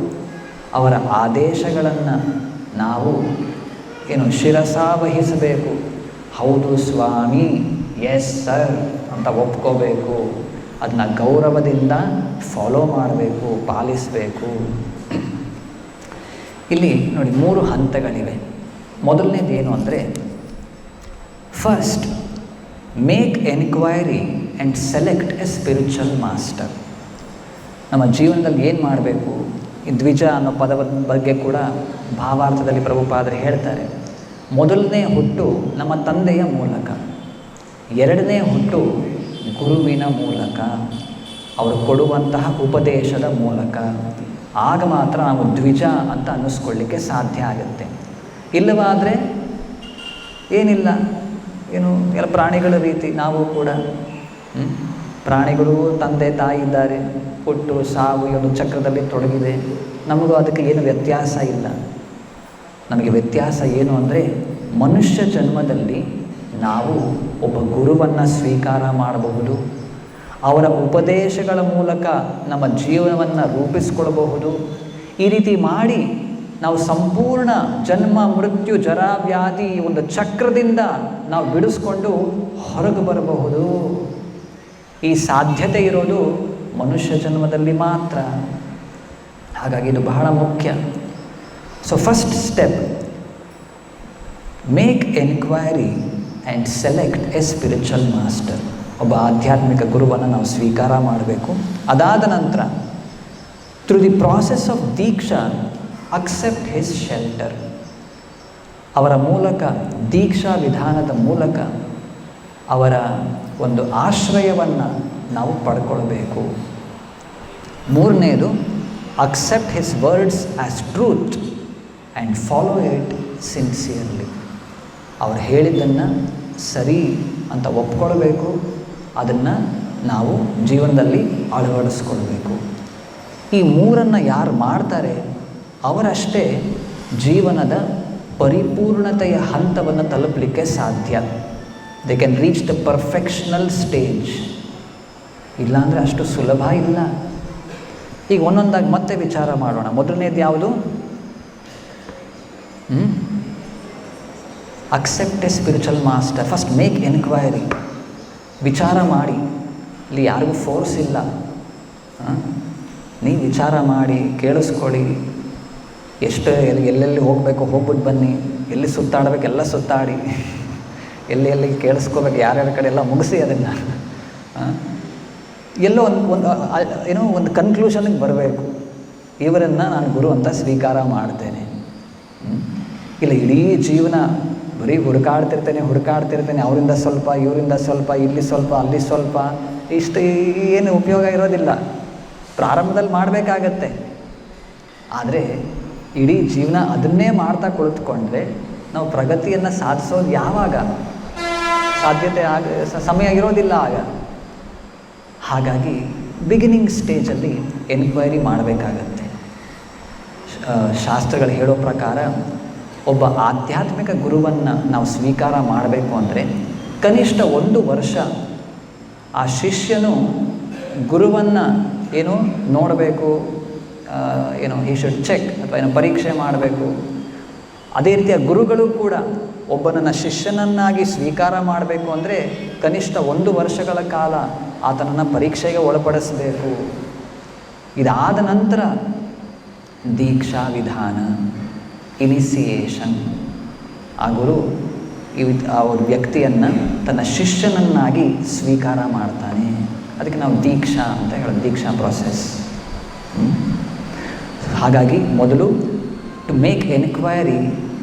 ಅವರ ಆದೇಶಗಳನ್ನು ನಾವು ಶಿರಸಾವಹಿಸಬೇಕು. ಹೌದು ಸ್ವಾಮಿ, ಎಸ್ ಸರ್ ಅಂತ ಒಪ್ಕೋಬೇಕು. ಅದನ್ನ ಗೌರವದಿಂದ ಫಾಲೋ ಮಾಡಬೇಕು, ಪಾಲಿಸಬೇಕು. ಇಲ್ಲಿ ನೋಡಿ 3 ಹಂತಗಳಿವೆ. ಮೊದಲನೇದೇನು ಅಂದರೆ, first make enquiry and select a spiritual master. ನಮ್ಮ ಜೀವನದಲ್ಲಿ ಏನು ಮಾಡಬೇಕು? ಈ ದ್ವಿಜ ಅನ್ನೋ ಪದದ ಬಗ್ಗೆ ಕೂಡ ಭಾವಾರ್ಥದಲ್ಲಿ ಪ್ರಭುಪಾದರು ಹೇಳ್ತಾರೆ. ಮೊದಲನೇ ಹುಟ್ಟು ನಮ್ಮ ತಂದೆಯ ಮೂಲಕ, 2ನೇ ಹುಟ್ಟು ಗುರುವಿನ ಮೂಲಕ, ಅವರು ಕೊಡುವಂತಹ ಉಪದೇಶದ ಮೂಲಕ. ಆಗ ಮಾತ್ರ ನಾವು ದ್ವಿಜ ಅಂತ ಅನ್ನಿಸ್ಕೊಳ್ಳಿಕ್ಕೆ ಸಾಧ್ಯ ಆಗುತ್ತೆ. ಇಲ್ಲವಾದರೆ ಏನಿಲ್ಲ, ಎಲ್ಲ ಪ್ರಾಣಿಗಳ ರೀತಿ ನಾವು ಕೂಡ ಪ್ರಾಣಿಗಳು ತಂದೆ ತಾಯಿ ಇದ್ದಾರೆ, ಹುಟ್ಟು ಸಾವು ಈ ಒಂದು ಚಕ್ರದಲ್ಲಿ ತೊಡಗಿದೆ. ನಮಗೂ ಅದಕ್ಕೆ ಏನು ವ್ಯತ್ಯಾಸ ಇಲ್ಲ. ನಮಗೆ ವ್ಯತ್ಯಾಸ ಏನು ಅಂದರೆ, ಮನುಷ್ಯ ಜನ್ಮದಲ್ಲಿ ನಾವು ಒಬ್ಬ ಗುರುವನ್ನು ಸ್ವೀಕಾರ ಮಾಡಬಹುದು, ಅವರ ಉಪದೇಶಗಳ ಮೂಲಕ ನಮ್ಮ ಜೀವನವನ್ನು ರೂಪಿಸ್ಕೊಳ್ಬಹುದು. ಈ ರೀತಿ ಮಾಡಿ ನಾವು ಸಂಪೂರ್ಣ ಜನ್ಮ ಮೃತ್ಯು ಜರಾ ವ್ಯಾಧಿ ಒಂದು ಚಕ್ರದಿಂದ ನಾವು ಬಿಡಿಸ್ಕೊಂಡು ಹೊರಗೆ ಬರಬಹುದು. ಈ ಸಾಧ್ಯತೆ ಇರೋದು ಮನುಷ್ಯ ಜನ್ಮದಲ್ಲಿ ಮಾತ್ರ. ಹಾಗಾಗಿ ಇದು ಬಹಳ ಮುಖ್ಯ. So first step, make enquiry and select a spiritual master. ಒಬ್ಬ ಆಧ್ಯಾತ್ಮಿಕ ಗುರುವನ್ನು ನಾವು ಸ್ವೀಕಾರ ಮಾಡಬೇಕು. ಅದಾದ ನಂತರ through the process of diksha accept his shelter. ಅವರ ಮೂಲಕ, ದೀಕ್ಷಾ ವಿಧಾನದ ಮೂಲಕ ಅವರ ಒಂದು ಆಶ್ರಯವನ್ನು ನಾವು ಪಡ್ಕೊಳ್ಬೇಕು. 3ನೇದು, accept his words as truth and follow it sincerely. ಅವ್ರು ಹೇಳಿದ್ದನ್ನು ಸರಿ ಅಂತ ಒಪ್ಕೊಳ್ಬೇಕು, ಅದನ್ನು ನಾವು ಜೀವನದಲ್ಲಿ ಅಳವಡಿಸ್ಕೊಳ್ಬೇಕು. ಈ ಮೂರನ್ನು ಯಾರು ಮಾಡ್ತಾರೆ ಅವರಷ್ಟೇ ಜೀವನದ ಪರಿಪೂರ್ಣತೆಯ ಹಂತವನ್ನು ತಲುಪಲಿಕ್ಕೆ ಸಾಧ್ಯ. They can reach the perfectional stage. ಇಲ್ಲಾಂದರೆ ಅಷ್ಟು ಸುಲಭ ಇಲ್ಲ. ಈಗ ಒಂದೊಂದಾಗಿ ಮತ್ತೆ ವಿಚಾರ ಮಾಡೋಣ. ಮೊದಲನೇದು ಯಾವುದು? Accept A spiritual master. First make enquiry. ವಿಚಾರ ಮಾಡಿ. ಇಲ್ಲಿ ಯಾರಿಗೂ ಫೋರ್ಸ್ ಇಲ್ಲ. ನೀವು ವಿಚಾರ ಮಾಡಿ, ಕೇಳಿಸ್ಕೊಳ್ಳಿ. ಎಷ್ಟು ಎಲ್ಲೆಲ್ಲಿ ಹೋಗಬೇಕು ಹೋಗ್ಬಿಟ್ಟು ಬನ್ನಿ, ಎಲ್ಲಿ ಸುತ್ತಾಡಬೇಕು ಎಲ್ಲ ಸುತ್ತಾಡಿ, ಎಲ್ಲಿ ಕೇಳಿಸ್ಕೋಬೇಕು ಯಾರ್ಯಾರ ಕಡೆ ಎಲ್ಲ ಮುಗಿಸಿ ಅದನ್ನು ಎಲ್ಲೋ ಒಂದು ಕನ್ಕ್ಲೂಷನ್ಗೆ ಬರಬೇಕು. ಇವರನ್ನು ನಾನು ಗುರು ಅಂತ ಸ್ವೀಕಾರ ಮಾಡ್ತೇನೆ. ಇಲ್ಲ ಇಡೀ ಜೀವನ ಬರೀ ಹುಡುಕಾಡ್ತಿರ್ತೇನೆ, ಅವರಿಂದ ಸ್ವಲ್ಪ, ಇವರಿಂದ ಸ್ವಲ್ಪ, ಇಲ್ಲಿ ಸ್ವಲ್ಪ, ಅಲ್ಲಿ ಸ್ವಲ್ಪ, ಇಷ್ಟು ಏನು ಉಪಯೋಗ ಇರೋದಿಲ್ಲ. ಪ್ರಾರಂಭದಲ್ಲಿ ಮಾಡಬೇಕಾಗತ್ತೆ. ಆದರೆ ಇಡೀ ಜೀವನ ಅದನ್ನೇ ಮಾಡ್ತಾ ಕುಳಿತುಕೊಂಡ್ರೆ ನಾವು ಪ್ರಗತಿಯನ್ನು ಸಾಧಿಸೋದು ಯಾವಾಗ? ಸಮಯ ಇರೋದಿಲ್ಲ ಆಗ. ಹಾಗಾಗಿ ಬಿಗಿನಿಂಗ್ ಸ್ಟೇಜಲ್ಲಿ ಎನ್ಕ್ವೈರಿ ಮಾಡಬೇಕಾಗತ್ತೆ. ಶಾಸ್ತ್ರಗಳು ಹೇಳೋ ಪ್ರಕಾರ ಒಬ್ಬ ಆಧ್ಯಾತ್ಮಿಕ ಗುರುವನ್ನು ನಾವು ಸ್ವೀಕಾರ ಮಾಡಬೇಕು ಅಂದರೆ ಕನಿಷ್ಠ 1 ವರ್ಷ ಆ ಶಿಷ್ಯನು ಗುರುವನ್ನು ನೋಡಬೇಕು, ಹಿ ಶುಡ್ ಚೆಕ್ ಅಥವಾ ಪರೀಕ್ಷೆ ಮಾಡಬೇಕು. ಅದೇ ರೀತಿಯ ಗುರುಗಳು ಕೂಡ ಒಬ್ಬನನ್ನು ಶಿಷ್ಯನನ್ನಾಗಿ ಸ್ವೀಕಾರ ಮಾಡಬೇಕು ಅಂದರೆ ಕನಿಷ್ಠ 1 ವರ್ಷಗಳ ಕಾಲ ಆತನನ್ನು ಪರೀಕ್ಷೆಗೆ ಒಳಪಡಿಸಬೇಕು. ಇದಾದ ನಂತರ ದೀಕ್ಷಾ ವಿಧಾನ, ಇನಿಸಿಯೇಷನ್, ಆ ಗುರು ಆ ವ್ಯಕ್ತಿಯನ್ನು ತನ್ನ ಶಿಷ್ಯನನ್ನಾಗಿ ಸ್ವೀಕಾರ ಮಾಡ್ತಾನೆ. ಅದಕ್ಕೆ ನಾವು ದೀಕ್ಷಾ ಅಂತ ಹೇಳೋದು, ದೀಕ್ಷಾ ಪ್ರಾಸೆಸ್. ಹಾಗಾಗಿ ಮೊದಲು to make enquiry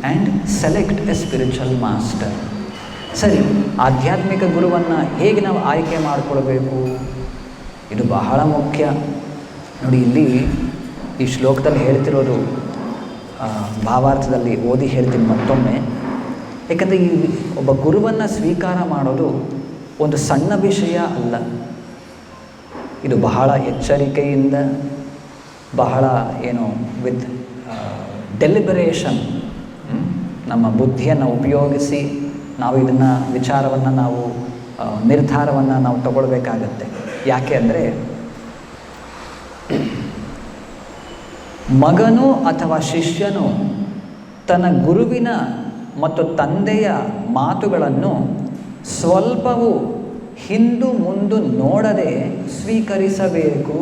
and select a spiritual master. ಸರಿ, ಆಧ್ಯಾತ್ಮಿಕ ಗುರುವನ್ನು ಹೇಗೆ ನಾವು ಆಯ್ಕೆ ಮಾಡಿಕೊಳ್ಬೇಕು? ಇದು ಬಹಳ ಮುಖ್ಯ. ನೋಡಿ, ಇಲ್ಲಿ ಈ ಶ್ಲೋಕದಲ್ಲಿ ಹೇಳ್ತಿರೋದು ಭಾವಾರ್ಥದಲ್ಲಿ ಓದಿ ಹೇಳ್ತೀನಿ ಮತ್ತೊಮ್ಮೆ. ಏಕೆಂದರೆ ಈ ಒಬ್ಬ ಗುರುವನ್ನು ಸ್ವೀಕಾರ ಮಾಡೋದು ಒಂದು ಸಣ್ಣ ವಿಷಯ ಅಲ್ಲ. ಇದು ಬಹಳ ಎಚ್ಚರಿಕೆಯಿಂದ, ಬಹಳ ವಿತ್ ಡೆಲಿಬರೇಷನ್ ನಮ್ಮ ಬುದ್ಧಿಯನ್ನು ಉಪಯೋಗಿಸಿ ನಾವು ಇದನ್ನು ವಿಚಾರವನ್ನು ನಾವು ನಿರ್ಧಾರವನ್ನು ನಾವು ತಗೊಳ್ಬೇಕಾಗತ್ತೆ. ಯಾಕೆ ಅಂದರೆ ಮಗನು ಅಥವಾ ಶಿಷ್ಯನು ತನ್ನ ಗುರುವಿನ ಮತ್ತು ತಂದೆಯ ಮಾತುಗಳನ್ನು ಸ್ವಲ್ಪವೂ ಹಿಂದು ಮುಂದು ನೋಡದೆ ಸ್ವೀಕರಿಸಬೇಕು.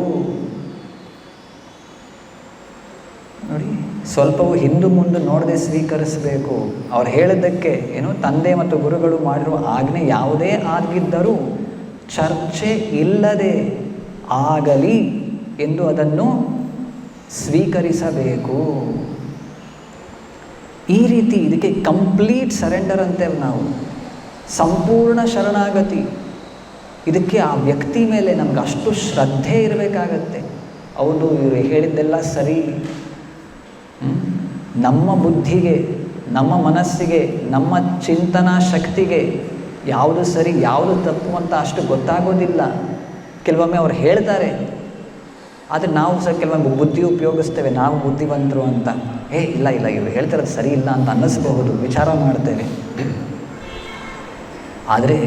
ನೋಡಿ, ಸ್ವಲ್ಪವೂ ಹಿಂದು ಮುಂದೆ ನೋಡದೆ ಸ್ವೀಕರಿಸಬೇಕು. ಅವ್ರು ಹೇಳಿದ್ದಕ್ಕೆ ತಂದೆ ಮತ್ತು ಗುರುಗಳು ಮಾಡಿರುವ ಆಜ್ಞೆ ಯಾವುದೇ ಆಗಿದ್ದರೂ ಚರ್ಚೆ ಇಲ್ಲದೆ ಆಗಲಿ ಎಂದು ಅದನ್ನು ಸ್ವೀಕರಿಸಬೇಕು. ಈ ರೀತಿ ಇದಕ್ಕೆ ಕಂಪ್ಲೀಟ್ ಸರೆಂಡರ್ ಅಂತೇವೆ ನಾವು, ಸಂಪೂರ್ಣ ಶರಣಾಗತಿ. ಇದಕ್ಕೆ ಆ ವ್ಯಕ್ತಿ ಮೇಲೆ ನಮ್ಗೆ ಅಷ್ಟು ಶ್ರದ್ಧೆ ಇರಬೇಕಾಗತ್ತೆ. ಹೌದು, ಇವರು ಹೇಳಿದ್ದೆಲ್ಲ ಸರಿ, ನಮ್ಮ ಬುದ್ಧಿಗೆ, ನಮ್ಮ ಮನಸ್ಸಿಗೆ, ನಮ್ಮ ಚಿಂತನಾ ಶಕ್ತಿಗೆ ಯಾವುದು ಸರಿ ಯಾವುದು ತಪ್ಪು ಅಂತ ಅಷ್ಟು ಗೊತ್ತಾಗೋದಿಲ್ಲ. ಕೆಲವೊಮ್ಮೆ ಅವ್ರು ಹೇಳ್ತಾರೆ, ಆದರೆ ನಾವು ಸಹ ಕೆಲವೊಮ್ಮೆ ಬುದ್ಧಿ ಉಪಯೋಗಿಸ್ತೇವೆ, ನಾವು ಬುದ್ಧಿವಂತರು ಅಂತ. ಇಲ್ಲ ಇವರು ಹೇಳ್ತಿರೋದು ಸರಿ ಇಲ್ಲ ಅಂತ ಅನ್ನಿಸ್ಬಹುದು, ವಿಚಾರ ಮಾಡ್ತೇವೆ. ಆದರೆ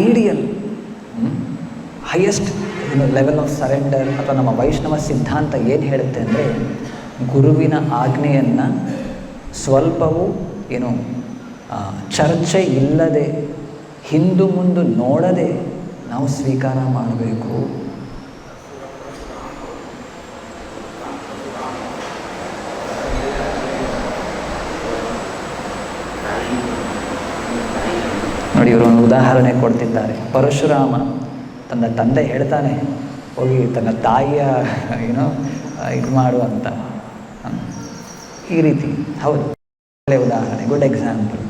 ideal highest level of surrender ಅಥವಾ ನಮ್ಮ ವೈಷ್ಣವ ಸಿದ್ಧಾಂತ ಏನು ಹೇಳುತ್ತೆ ಅಂದರೆ, ಗುರುವಿನ ಆಜ್ಞೆಯನ್ನು ಸ್ವಲ್ಪವೂ ಚರ್ಚೆ ಇಲ್ಲದೆ, ಹಿಂದು ಮುಂದು ನೋಡದೆ ನಾವು ಸ್ವೀಕಾರ ಮಾಡಬೇಕು. ನೋಡಿ, ಇವರು ಒಂದು ಉದಾಹರಣೆ ಕೊಡ್ತಿದ್ದಾರೆ. ಪರಶುರಾಮ ತನ್ನ ತಂದೆ ಹೇಳ್ತಾನೆ, ಹೋಗಿ ತನ್ನ ತಾಯಿಯ ಇದು ಮಾಡು ಅಂತ. ಈ ರೀತಿ ಹೌದು, ಒಳ್ಳೆಯ ಉದಾಹರಣೆ, ಗುಡ್ ಎಕ್ಸಾಂಪಲ್.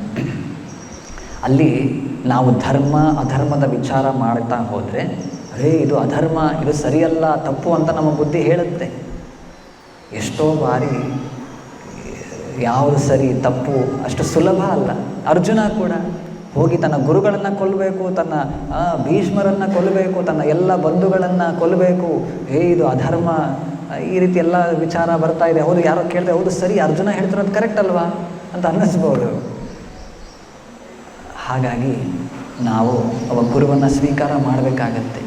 ಅಲ್ಲಿ ನಾವು ಧರ್ಮ ಅಧರ್ಮದ ವಿಚಾರ ಮಾಡ್ತಾ ಹೋದರೆ, ಇದು ಅಧರ್ಮ, ಇದು ಸರಿಯಲ್ಲ, ತಪ್ಪು ಅಂತ ನಮ್ಮ ಬುದ್ಧಿ ಹೇಳುತ್ತೆ. ಎಷ್ಟೋ ಬಾರಿ ಯಾವುದು ಸರಿ ತಪ್ಪು ಅಷ್ಟು ಸುಲಭ ಅಲ್ಲ. ಅರ್ಜುನ ಕೂಡ ಹೋಗಿ ತನ್ನ ಗುರುಗಳನ್ನು ಕೊಲ್ಲಬೇಕು, ತನ್ನ ಭೀಷ್ಮರನ್ನು ಕೊಲ್ಲಬೇಕು, ತನ್ನ ಎಲ್ಲ ಬಂಧುಗಳನ್ನು ಕೊಲ್ಲಬೇಕು, ಇದು ಅಧರ್ಮ, ಈ ರೀತಿ ಎಲ್ಲ ವಿಚಾರ ಬರ್ತಾ ಇದೆ. ಹೌದು, ಯಾರೋ ಕೇಳಿದ್ರೆ ಹೌದು ಸರಿ, ಅರ್ಜುನ ಹೇಳ್ತಿರೋದು ಕರೆಕ್ಟ್ ಅಲ್ವಾ ಅಂತ ಅನ್ನಿಸ್ಬೋದು. ಹಾಗಾಗಿ ನಾವು ಅವ ಗುರುವನ್ನು ಸ್ವೀಕಾರ ಮಾಡಬೇಕಾಗತ್ತೆ.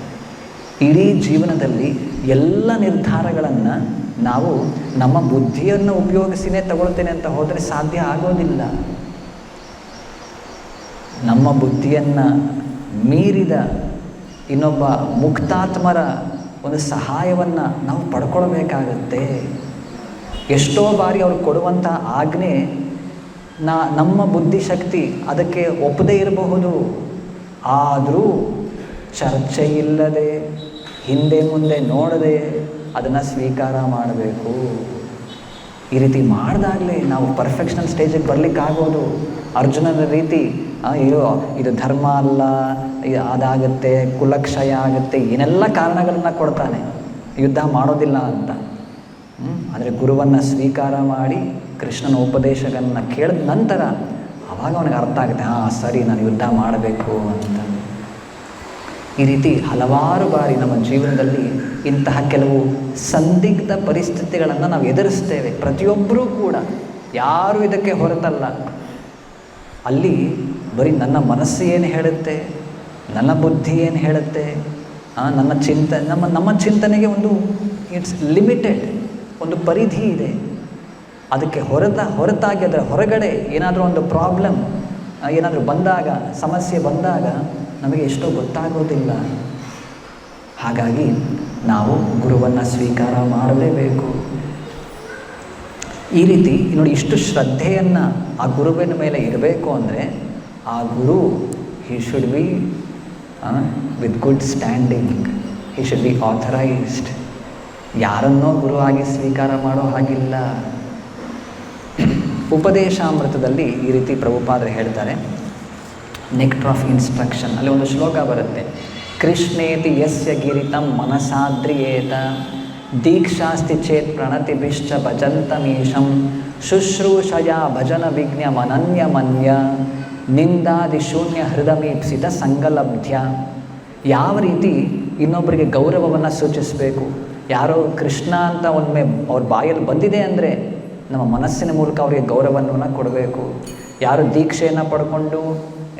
ಇಡೀ ಜೀವನದಲ್ಲಿ ಎಲ್ಲ ನಿರ್ಧಾರಗಳನ್ನು ನಾವು ನಮ್ಮ ಬುದ್ಧಿಯನ್ನು ಉಪಯೋಗಿಸಿನೇ ತಗೊಳ್ತೇನೆ ಅಂತ ಹೋದರೆ ಸಾಧ್ಯ ಆಗೋದಿಲ್ಲ. ನಮ್ಮ ಬುದ್ಧಿಯನ್ನು ಮೀರಿದ ಇನ್ನೊಬ್ಬ ಮುಕ್ತಾತ್ಮರ ಒಂದು ಸಹಾಯವನ್ನು ನಾವು ಪಡ್ಕೊಳ್ಬೇಕಾಗತ್ತೆ. ಎಷ್ಟೋ ಬಾರಿ ಅವ್ರು ಕೊಡುವಂಥ ಆಜ್ಞೆ ನಮ್ಮ ಬುದ್ಧಿಶಕ್ತಿ ಅದಕ್ಕೆ ಒಪ್ಪದೇ ಇರಬಹುದು. ಆದರೂ ಚರ್ಚೆ ಇಲ್ಲದೆ, ಹಿಂದೆ ಮುಂದೆ ನೋಡದೆ ಅದನ್ನು ಸ್ವೀಕಾರ ಮಾಡಬೇಕು. ಈ ರೀತಿ ಮಾಡಿದಾಗಲೇ ನಾವು ಪರ್ಫೆಕ್ಷನಲ್ ಸ್ಟೇಜಿಗೆ ಬರಲಿಕ್ಕಾಗೋದು. ಅರ್ಜುನನ ರೀತಿ ಇದು ಧರ್ಮ ಅಲ್ಲ, ಅದಾಗುತ್ತೆ, ಕುಲಕ್ಷಯ ಆಗುತ್ತೆ, ಏನೆಲ್ಲ ಕಾರಣಗಳನ್ನು ಕೊಡ್ತಾನೆ ಯುದ್ಧ ಮಾಡೋದಿಲ್ಲ ಅಂತ. ಆದರೆ ಗುರುವನ್ನು ಸ್ವೀಕಾರ ಮಾಡಿ ಕೃಷ್ಣನ ಉಪದೇಶಗಳನ್ನು ಕೇಳಿದ ನಂತರ ಆವಾಗ ಅವನಿಗೆ ಅರ್ಥ ಆಗುತ್ತೆ, ಸರಿ ನಾನು ಯುದ್ಧ ಮಾಡಬೇಕು ಅಂತ. ಈ ರೀತಿ ಹಲವಾರು ಬಾರಿ ನಮ್ಮ ಜೀವನದಲ್ಲಿ ಇಂತಹ ಕೆಲವು ಸಂದಿಗ್ಧ ಪರಿಸ್ಥಿತಿಗಳನ್ನು ನಾವು ಎದುರಿಸ್ತೇವೆ. ಪ್ರತಿಯೊಬ್ಬರೂ ಕೂಡ, ಯಾರೂ ಇದಕ್ಕೆ ಹೊರತಲ್ಲ. ಅಲ್ಲಿ ಬರೀ ನನ್ನ ಮನಸ್ಸು ಏನು ಹೇಳುತ್ತೆ, ನನ್ನ ಬುದ್ಧಿ ಏನು ಹೇಳುತ್ತೆ, ನನ್ನ ನಮ್ಮ ಚಿಂತನೆಗೆ ಒಂದು ಇಟ್ಸ್ ಲಿಮಿಟೆಡ್, ಒಂದು ಪರಿಧಿ ಇದೆ. ಅದಕ್ಕೆ ಹೊರತಾಗಿ ಅದರ ಹೊರಗಡೆ ಏನಾದರೂ ಒಂದು ಪ್ರಾಬ್ಲಮ್ ಏನಾದರೂ ಬಂದಾಗ, ಸಮಸ್ಯೆ ಬಂದಾಗ ನಮಗೆ ಎಷ್ಟೋ ಗೊತ್ತಾಗೋದಿಲ್ಲ. ಹಾಗಾಗಿ ನಾವು ಗುರುವನ್ನು ಸ್ವೀಕಾರ ಮಾಡಲೇಬೇಕು. ಈ ರೀತಿ ನೋಡಿ, ಇಷ್ಟು ಶ್ರದ್ಧೆಯನ್ನು ಆ ಗುರುವಿನ ಮೇಲೆ ಇರಬೇಕು ಅಂದರೆ ಆ ಗುರು he should be with good standing, he should be authorised. ಯಾರನ್ನೋ ಗುರುವಾಗಿ ಸ್ವೀಕಾರ ಮಾಡೋ ಹಾಗಿಲ್ಲ. ಉಪದೇಶಾಮೃತದಲ್ಲಿ ಈ ರೀತಿ ಪ್ರಭುಪಾದರು ಹೇಳ್ತಾರೆ, ನೆಕ್ಟರ್ ಆಫ್ ಇನ್ಸ್ಟ್ರಕ್ಷನ್, ಅಲ್ಲಿ ಒಂದು ಶ್ಲೋಕ ಬರುತ್ತೆ, ಕೃಷ್ಣೇತಿ ಯಸ್ಯ ಗಿರಿತಂ ಮನಸಾದ್ರಿಯೇತ ದೀಕ್ಷಾಸ್ತಿ ಚೇತ್ ಪ್ರಣತಿಭಿಶ್ಚ ಭಜಂತಮೀಶಂ ಶುಶ್ರೂಷಯ ಭಜನ ವಿಜ್ಞಮನನ್ಯಮನ್ಯ ನಿಂದಾದಿ ಶೂನ್ಯ ಹೃದಮೀಪ್ಸಿತ ಸಂಗಲಬ್ಧ್ಯ. ಯಾವ ರೀತಿ ಇನ್ನೊಬ್ಬರಿಗೆ ಗೌರವವನ್ನು ಸೂಚಿಸಬೇಕು. ಯಾರೋ ಕೃಷ್ಣ ಅಂತ ಒಮ್ಮೆ ಅವ್ರ ಬಾಯಲ್ಲಿ ಬಂದಿದೆ ಅಂದರೆ ನಮ್ಮ ಮನಸ್ಸಿನ ಮೂಲಕ ಅವರಿಗೆ ಗೌರವವನ್ನು ಕೊಡಬೇಕು. ಯಾರು ದೀಕ್ಷೆಯನ್ನು ಪಡ್ಕೊಂಡು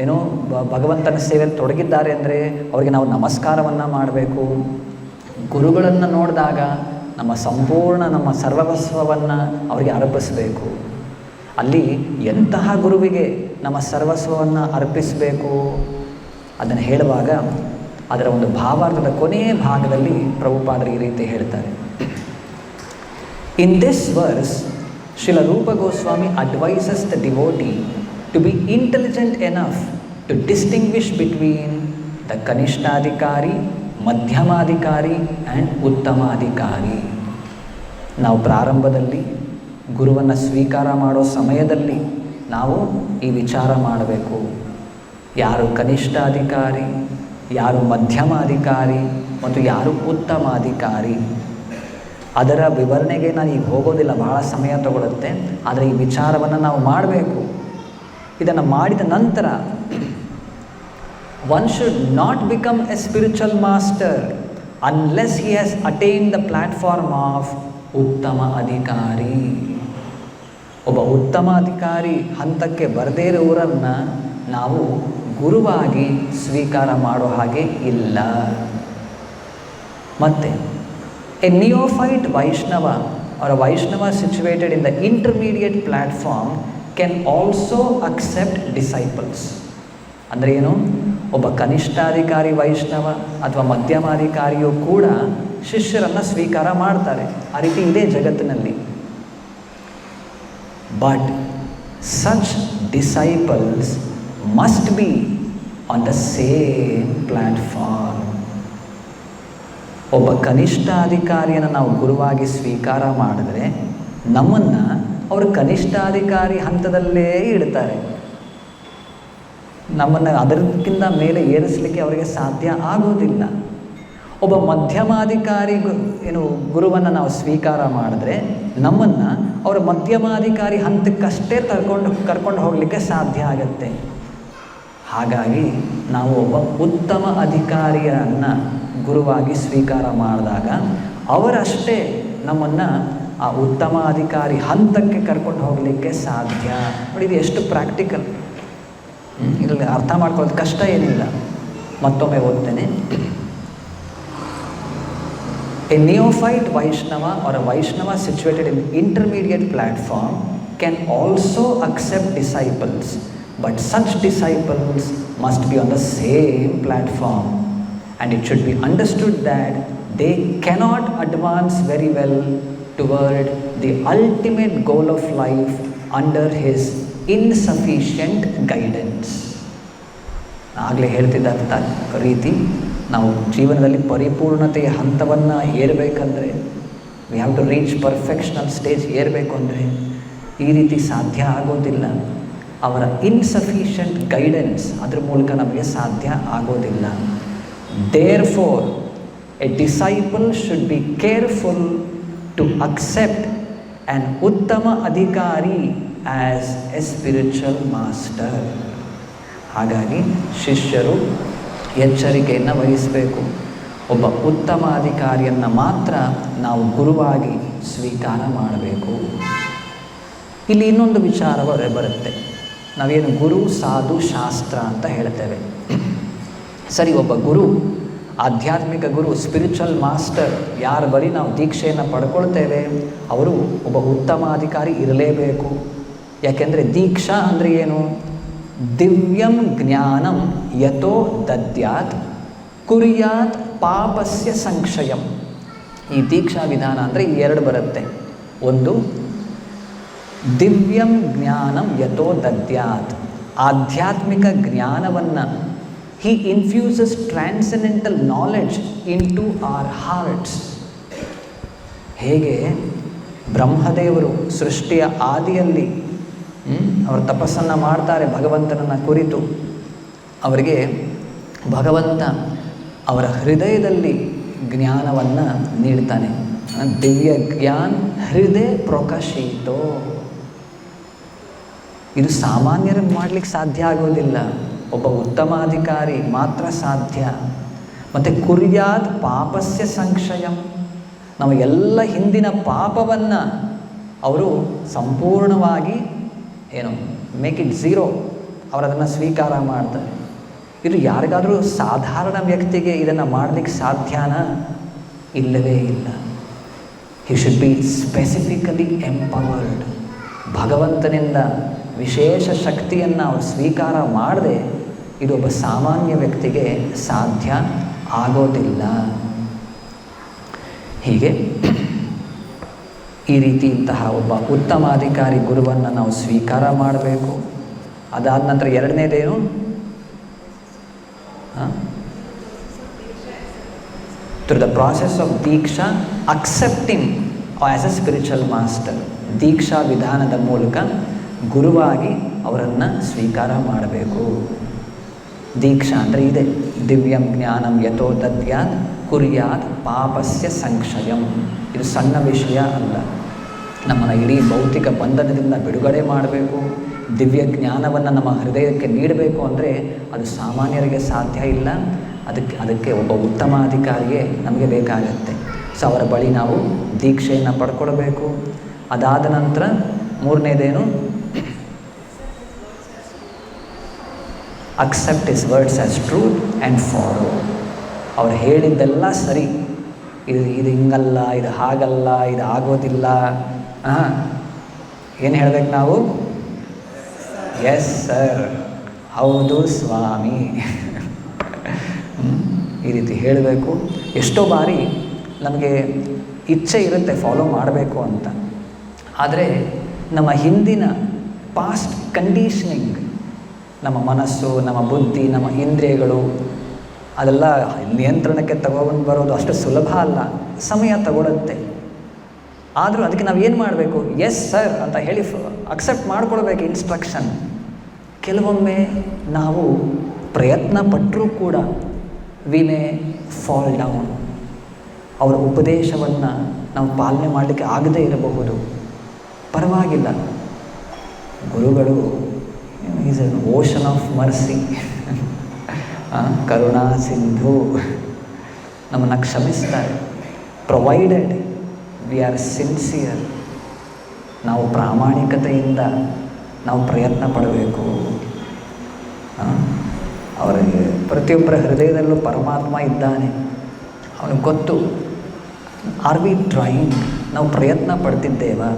ಏನೋ ಭಗವಂತನ ಸೇವೆಯಲ್ಲಿ ತೊಡಗಿದ್ದಾರೆ ಅಂದರೆ ಅವರಿಗೆ ನಾವು ನಮಸ್ಕಾರವನ್ನು ಮಾಡಬೇಕು. ಗುರುಗಳನ್ನು ನೋಡಿದಾಗ ನಮ್ಮ ಸಂಪೂರ್ಣ ನಮ್ಮ ಸರ್ವಸ್ವವನ್ನು ಅವರಿಗೆ ಅರ್ಪಿಸಬೇಕು. ಅಲ್ಲಿ ಎಂತಹ ಗುರುವಿಗೆ ನಮ್ಮ ಸರ್ವಸ್ವವನ್ನು ಅರ್ಪಿಸಬೇಕು ಅದನ್ನು ಹೇಳುವಾಗ ಅದರ ಒಂದು ಭಾವಾರ್ಥದ ಕೊನೆಯ ಭಾಗದಲ್ಲಿ ಪ್ರಭುಪಾದರು ಈ ರೀತಿ ಹೇಳ್ತಾರೆ, in this verse Srila Rupa Goswami advises the devotee to be intelligent enough to distinguish between the Kanishtadikari, Madhyamadikari and Uttamadikari. ನಾವು ಪ್ರಾರಂಭದಲ್ಲಿ ಗುರುವನ್ನು ಸ್ವೀಕಾರ ಮಾಡೋ ಸಮಯದಲ್ಲಿ ನಾವು ಈ ವಿಚಾರ ಮಾಡಬೇಕು. ಯಾರು ಕನಿಷ್ಠಾಧಿಕಾರಿ, ಯಾರು ಮಧ್ಯಮಾಧಿಕಾರಿ ಮತ್ತು ಯಾರು ಉತ್ತಮಾಧಿಕಾರಿ. ಅದರ ವಿವರಣೆಗೆ ನಾನು ಈಗ ಹೋಗೋದಿಲ್ಲ, ಬಹಳ ಸಮಯ ತಗೊಳುತ್ತೆ. ಆದರೆ ಈ ವಿಚಾರವನ್ನು ನಾವು ಮಾಡಬೇಕು. ಇದನ್ನು ಮಾಡಿದ ನಂತರ one should not become A spiritual master unless he has attained the platform of ಉತ್ತಮ ಅಧಿಕಾರಿ. ಒಬ್ಬ ಉತ್ತಮ ಅಧಿಕಾರಿ ಹಂತಕ್ಕೆ ಬರದೇ ಇರುವವರನ್ನು ನಾವು ಗುರುವಾಗಿ ಸ್ವೀಕಾರ ಮಾಡೋ ಹಾಗೆ ಇಲ್ಲ. ಮತ್ತು a neophyte Vaishnava or a Vaishnava situated in the intermediate platform can also accept disciples. ಅಂದರೆ ಏನು, ಒಬ್ಬ ಕನಿಷ್ಠಾಧಿಕಾರಿ ವೈಷ್ಣವ ಅಥವಾ ಮಧ್ಯಮಾಧಿಕಾರಿಯೂ ಕೂಡ ಶಿಷ್ಯರನ್ನು ಸ್ವೀಕಾರ ಮಾಡ್ತಾರೆ. ಆ ರೀತಿ ಇದೆ ಜಗತ್ತಿನಲ್ಲಿ. But such disciples must be on the same platform. ಒಬ್ಬ ಕನಿಷ್ಠಾಧಿಕಾರಿಯನ್ನು ನಾವು ಗುರುವಾಗಿ ಸ್ವೀಕಾರ ಮಾಡಿದ್ರೆ ನಮ್ಮನ್ನು ಅವರು ಕನಿಷ್ಠಾಧಿಕಾರಿ ಹಂತದಲ್ಲೇ ಇಡ್ತಾರೆ. ನಮ್ಮನ್ನು ಅದಕ್ಕಿಂತ ಮೇಲೆ ಏರಿಸಲಿಕ್ಕೆ ಅವರಿಗೆ ಸಾಧ್ಯ ಆಗೋದಿಲ್ಲ. ಒಬ್ಬ ಮಧ್ಯಮಾಧಿಕಾರಿ ಗುರುವನ್ನು ನಾವು ಸ್ವೀಕಾರ ಮಾಡಿದ್ರೆ ನಮ್ಮನ್ನು ಅವರ ಮಧ್ಯಮಾಧಿಕಾರಿ ಹಂತಕ್ಕಷ್ಟೇ ಕರ್ಕೊಂಡು ಹೋಗಲಿಕ್ಕೆ ಸಾಧ್ಯ ಆಗುತ್ತೆ. ಹಾಗಾಗಿ ನಾವು ಒಬ್ಬ ಉತ್ತಮ ಅಧಿಕಾರಿಯನ್ನು ಗುರುವಾಗಿ ಸ್ವೀಕಾರ ಮಾಡಿದಾಗ ಅವರಷ್ಟೇ ನಮ್ಮನ್ನು ಆ ಉತ್ತಮ ಅಧಿಕಾರಿ ಹಂತಕ್ಕೆ ಕರ್ಕೊಂಡು ಹೋಗಲಿಕ್ಕೆ ಸಾಧ್ಯ. ನೋಡಿ, ಇದು ಎಷ್ಟು ಪ್ರಾಕ್ಟಿಕಲ್. ಇದರಲ್ಲಿ ಅರ್ಥ ಮಾಡ್ಕೊಳ್ಳೋದು ಕಷ್ಟ ಏನಿಲ್ಲ. ಮತ್ತೊಮ್ಮೆ ಓದ್ತೇನೆ. A neophyte Vaishnava or a Vaishnava situated in intermediate platform can also accept disciples, but such disciples must be on the same platform, and it should be understood that they cannot advance very well toward the ultimate goal of life under his insufficient guidance. ಆಗಲೇ ಹೇಳ್ತಿದ್ದಂಥ ರೀತಿ ನಾವು ಜೀವನದಲ್ಲಿ ಪರಿಪೂರ್ಣತೆಯ ಹಂತವನ್ನು ಏರಬೇಕಂದ್ರೆ, we have to reach perfectional stage ಏರಬೇಕು ಅಂದರೆ ಈ ರೀತಿ ಸಾಧ್ಯ ಆಗೋದಿಲ್ಲ. ಅವರ ಇನ್ಸಫಿಷಿಯಂಟ್ ಗೈಡೆನ್ಸ್ ಅದ್ರ ಮೂಲಕ ನಮಗೆ ಸಾಧ್ಯ ಆಗೋದಿಲ್ಲ. Therefore a disciple should be careful to accept an ಉತ್ತಮ ಅಧಿಕಾರಿ ಆ್ಯಸ್ ಎ ಸ್ಪಿರಿಚುವಲ್ ಮಾಸ್ಟರ್. ಹಾಗಾಗಿ ಶಿಷ್ಯರು ಎಚ್ಚರಿಕೆಯನ್ನು ವಹಿಸಬೇಕು. ಒಬ್ಬ ಉತ್ತಮ ಅಧಿಕಾರಿಯನ್ನು ಮಾತ್ರ ನಾವು ಗುರುವಾಗಿ ಸ್ವೀಕಾರ ಮಾಡಬೇಕು. ಇಲ್ಲಿ ಇನ್ನೊಂದು ವಿಚಾರ ಬರುತ್ತೆ. ನಾವೇನು ಗುರು, ಸಾಧು, ಶಾಸ್ತ್ರ ಅಂತ ಹೇಳ್ತೇವೆ. ಸರಿ, ಒಬ್ಬ ಗುರು, ಆಧ್ಯಾತ್ಮಿಕ ಗುರು, ಸ್ಪಿರಿಚುವಲ್ ಮಾಸ್ಟರ್ ಯಾರ ಬಳಿ ನಾವು ದೀಕ್ಷೆಯನ್ನು ಪಡ್ಕೊಳ್ತೇವೆ ಅವರು ಒಬ್ಬ ಉತ್ತಮ ಅಧಿಕಾರಿ ಇರಲೇಬೇಕು. ಯಾಕೆಂದರೆ ದೀಕ್ಷಾ ಅಂದರೆ ಏನು? ದಿವ್ಯಂ ಜ್ಞಾನಂ ಯತೋ ದದ್ಯಾತ್ ಕುರ್ಯಾತ್ ಪಾಪಸ್ಯ ಸಂಕ್ಷಯಂ. ಈ ದೀಕ್ಷಾ ವಿಧಾನ ಅಂದರೆ ಈ ಎರಡು ಬರುತ್ತೆ. ಒಂದು ದಿವ್ಯಂ ಜ್ಞಾನಂ ಯತೋ ದದ್ಯಾತ್, ಆಧ್ಯಾತ್ಮಿಕ ಜ್ಞಾನವನ್ನು he infuses transcendental knowledge into our hearts. ಹೇಗೆ ಬ್ರಹ್ಮದೇವರು ಸೃಷ್ಟಿಯ ಆದಿಯಲ್ಲಿ ಅವರು ತಪಸ್ಸನ್ನು ಮಾಡ್ತಾರೆ ಭಗವಂತನನ್ನು ಕುರಿತು. ಅವರಿಗೆ ಭಗವಂತ ಅವರ ಹೃದಯದಲ್ಲಿ ಜ್ಞಾನವನ್ನು ನೀಡ್ತಾನೆ. ದಿವ್ಯ ಜ್ಞಾನ ಹೃದಯ ಪ್ರಕಾಶಿತೋ. ಇದು ಸಾಮಾನ್ಯರಿಗೆ ಮಾಡಲಿಕ್ಕೆ ಸಾಧ್ಯ ಆಗೋದಿಲ್ಲ, ಒಬ್ಬ ಉತ್ತಮ ಅಧಿಕಾರಿ ಮಾತ್ರ ಸಾಧ್ಯ. ಮತ್ತು ಕುರ್ಯಾತ್ ಪಾಪಸ್ಯ ಸಂಕ್ಷಯಂ, ನಮ್ಮ ಎಲ್ಲ ಹಿಂದಿನ ಪಾಪವನ್ನು ಅವರು ಸಂಪೂರ್ಣವಾಗಿ ಮೇಕ್ ಇಟ್ ಝೀರೋ, ಅವರು ಅದನ್ನು ಸ್ವೀಕಾರ ಮಾಡ್ತಾರೆ. ಇದು ಯಾರಿಗಾದರೂ ಸಾಧಾರಣ ವ್ಯಕ್ತಿಗೆ ಇದನ್ನು ಮಾಡಲಿಕ್ಕೆ ಸಾಧ್ಯನಾ? ಇಲ್ಲವೇ ಇಲ್ಲ. ಹಿ ಶುಡ್ ಬಿ ಸ್ಪೆಸಿಫಿಕಲಿ ಎಂಪವರ್ಡ್. ಭಗವಂತನಿಂದ ವಿಶೇಷ ಶಕ್ತಿಯನ್ನು ಅವರು ಸ್ವೀಕಾರ ಮಾಡದೆ ಇದು ಒಬ್ಬ ಸಾಮಾನ್ಯ ವ್ಯಕ್ತಿಗೆ ಸಾಧ್ಯ ಆಗೋದಿಲ್ಲ. ಹೀಗೆ ಈ ರೀತಿ ಇಂತಹ ಒಬ್ಬ ಉತ್ತಮ ಅಧಿಕಾರಿ ಗುರುವನ್ನು ನಾವು ಸ್ವೀಕಾರ ಮಾಡಬೇಕು. ಅದಾದ ನಂತರ ಎರಡನೇದೇನು? Through the process of diksha accepting as a spiritual master. ದೀಕ್ಷಾ ವಿಧಾನದ ಮೂಲಕ ಗುರುವಾಗಿ ಅವರನ್ನು ಸ್ವೀಕಾರ ಮಾಡಬೇಕು. ದೀಕ್ಷಾ ಅಂದರೆ ಇದೆ, ದಿವ್ಯಂ ಜ್ಞಾನಂ ಯಥೋ ದದ್ಯಾತ್ ಕುರ್ಯಾತ್ ಪಾಪಸ್ಯ ಸಂಕ್ಷಯಂ. ಇದು ಸಣ್ಣ ವಿಷಯ ಅಲ್ಲ. ನಮ್ಮನ್ನು ಇಡೀ ಭೌತಿಕ ಬಂಧನದಿಂದ ಬಿಡುಗಡೆ ಮಾಡಬೇಕು, ದಿವ್ಯ ಜ್ಞಾನವನ್ನು ನಮ್ಮ ಹೃದಯಕ್ಕೆ ನೀಡಬೇಕು ಅಂದರೆ ಅದು ಸಾಮಾನ್ಯರಿಗೆ ಸಾಧ್ಯ ಇಲ್ಲ. ಅದಕ್ಕೆ ಒಬ್ಬ ಉತ್ತಮ ಅಧಿಕಾರಿಯೇ ನಮಗೆ ಬೇಕಾಗತ್ತೆ. ಸೊ ಅವರ ಬಳಿ ನಾವು ದೀಕ್ಷೆಯನ್ನು ಪಡ್ಕೊಳ್ಬೇಕು. ಅದಾದ ನಂತರ ಮೂರನೇದೇನು? Accept his words as truth and follow. ಅವ್ರು ಹೇಳಿದ್ದೆಲ್ಲ ಸರಿ, ಇದು ಹಿಂಗಲ್ಲ, ಇದು ಹಾಗಲ್ಲ, ಇದು ಆಗೋದಿಲ್ಲ. ಏನು ಹೇಳ್ಬೇಕು ನಾವು? ಎಸ್ ಸರ್, ಹೌದು ಸ್ವಾಮಿ, ಈ ರೀತಿ ಹೇಳಬೇಕು. ಎಷ್ಟೋ ಬಾರಿ ನಮಗೆ ಇಚ್ಛೆ ಇರುತ್ತೆ ಫಾಲೋ ಮಾಡಬೇಕು ಅಂತ, ಆದರೆ ನಮ್ಮ ಹಿಂದಿನ ಪಾಸ್ಟ್ ಕಂಡೀಷನಿಂಗ್, ನಮ್ಮ ಮನಸ್ಸು, ನಮ್ಮ ಬುದ್ಧಿ, ನಮ್ಮ ಇಂದ್ರಿಯಗಳು ಅದೆಲ್ಲ ನಿಯಂತ್ರಣಕ್ಕೆ ತಗೊಂಡು ಬರೋದು ಅಷ್ಟು ಸುಲಭ ಅಲ್ಲ, ಸಮಯ ತಗೊಳುತ್ತೆ. ಆದರೂ ಅದಕ್ಕೆ ನಾವು ಏನು ಮಾಡಬೇಕು? ಎಸ್ ಸರ್ ಅಂತ ಹೇಳಿ ಅಕ್ಸೆಪ್ಟ್ ಮಾಡ್ಕೊಳ್ಬೇಕು ಇನ್ಸ್ಟ್ರಕ್ಷನ್. ಕೆಲವೊಮ್ಮೆ ನಾವು ಪ್ರಯತ್ನ ಪಟ್ಟರೂ ಕೂಡ ವಿ ಮೇ ಫಾಲ್ ಡೌನ್. ಅವರ ಉಪದೇಶವನ್ನು ನಾವು ಪಾಲನೆ ಮಾಡಲಿಕ್ಕೆ ಆಗದೇ ಇರಬಹುದು. ಪರವಾಗಿಲ್ಲ, ಗುರುಗಳು is an ocean of mercy. ಕರುಣಾ ಸಿಂಧು, ನಮ್ಮನ್ನು ಕ್ಷಮಿಸ್ತಾರೆ, ಪ್ರೊವೈಡೆಡ್ ವಿ ಆರ್ ಸಿನ್ಸಿಯರ್. ನಾವು ಪ್ರಾಮಾಣಿಕತೆಯಿಂದ ನಾವು ಪ್ರಯತ್ನ ಪಡಬೇಕು. ಅವರಿಗೆ ಪ್ರತಿಯೊಬ್ಬರ ಹೃದಯದಲ್ಲೂ ಪರಮಾತ್ಮ ಇದ್ದಾನೆ, ಅವನಿಗೆ ಗೊತ್ತು. Are we trying? ನಾವು ಪ್ರಯತ್ನ ಪಡ್ತಿದ್ದೇವಾ?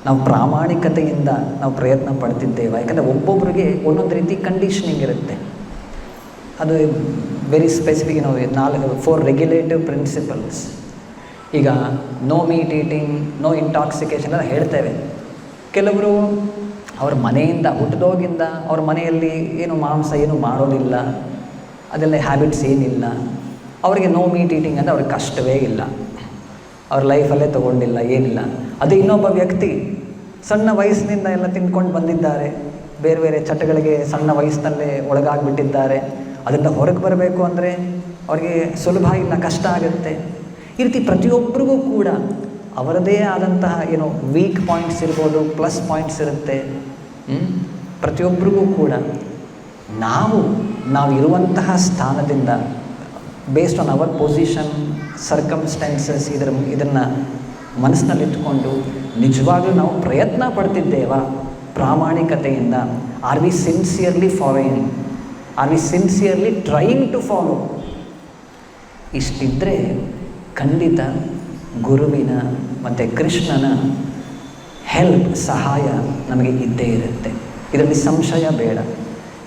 ನಾವು ಪ್ರಾಮಾಣಿಕತೆಯಿಂದ ನಾವು ಪ್ರಯತ್ನ ಪಡ್ತಿದ್ದೇವಾ? ಯಾಕಂದರೆ ಒಬ್ಬೊಬ್ಬರಿಗೆ ಒಂದೊಂದು ರೀತಿ ಕಂಡೀಷನಿಂಗ್ ಇರುತ್ತೆ. ಅದು ವೆರಿ ಸ್ಪೆಸಿಫಿಕ್. 4 regulative principles. ಈಗ no meet eating, no intoxication ಎಲ್ಲ ಹೇಳ್ತೇವೆ. ಕೆಲವರು ಅವ್ರ ಮನೆಯಿಂದ ಹುಟ್ಟಿದೋಗಿಂದ ಅವ್ರ ಮನೆಯಲ್ಲಿ ಏನು ಮಾಂಸ ಏನು ಮಾಡೋದಿಲ್ಲ, ಅದೆಲ್ಲ ಹ್ಯಾಬಿಟ್ಸ್ ಏನಿಲ್ಲ, ಅವರಿಗೆ ನೋ ಮೀಟ್ ಈಟಿಂಗ್ ಅಂದರೆ ಅವ್ರಿಗೆ ಕಷ್ಟವೇ ಇಲ್ಲ, ಅವ್ರ ಲೈಫಲ್ಲೇ ತೊಗೊಂಡಿಲ್ಲ, ಏನಿಲ್ಲ. ಅದು ಇನ್ನೊಬ್ಬ ವ್ಯಕ್ತಿ ಸಣ್ಣ ವಯಸ್ಸಿನಿಂದ ಎಲ್ಲ ತಿಂದ್ಕೊಂಡು ಬಂದಿದ್ದಾರೆ, ಬೇರೆ ಬೇರೆ ಚಟಗಳಿಗೆ ಸಣ್ಣ ವಯಸ್ಸಿನಲ್ಲೇ ಒಳಗಾಗಿಬಿಟ್ಟಿದ್ದಾರೆ. ಅದರಿಂದ ಹೊರಗೆ ಬರಬೇಕು ಅಂದರೆ ಅವರಿಗೆ ಸುಲಭ ಇಲ್ಲ, ಕಷ್ಟ ಆಗುತ್ತೆ. ಈ ರೀತಿ ಪ್ರತಿಯೊಬ್ಬರಿಗೂ ಕೂಡ ಅವರದೇ ಆದಂತಹ ವೀಕ್ ಪಾಯಿಂಟ್ಸ್ ಇರ್ಬೋದು, ಪ್ಲಸ್ ಪಾಯಿಂಟ್ಸ್ ಇರುತ್ತೆ. ಪ್ರತಿಯೊಬ್ಬರಿಗೂ ಕೂಡ ನಾವು ಇರುವಂತಹ ಸ್ಥಾನದಿಂದ based on our position, circumstances, ಇದನ್ನು ಮನಸ್ಸಿನಲ್ಲಿಟ್ಟುಕೊಂಡು ನಿಜವಾಗ್ಲೂ ನಾವು ಪ್ರಯತ್ನ ಪಡ್ತಿದ್ದೇವಾ ಪ್ರಾಮಾಣಿಕತೆಯಿಂದ? Are we sincerely following? Are we sincerely trying to follow? ಇಷ್ಟಿದ್ದರೆ ಖಂಡಿತ ಗುರುವಿನ ಮತ್ತು ಕೃಷ್ಣನ ಹೆಲ್ಪ್, ಸಹಾಯ ನಮಗೆ ಇದ್ದೇ ಇರುತ್ತೆ. ಇದರಲ್ಲಿ ಸಂಶಯ ಬೇಡ.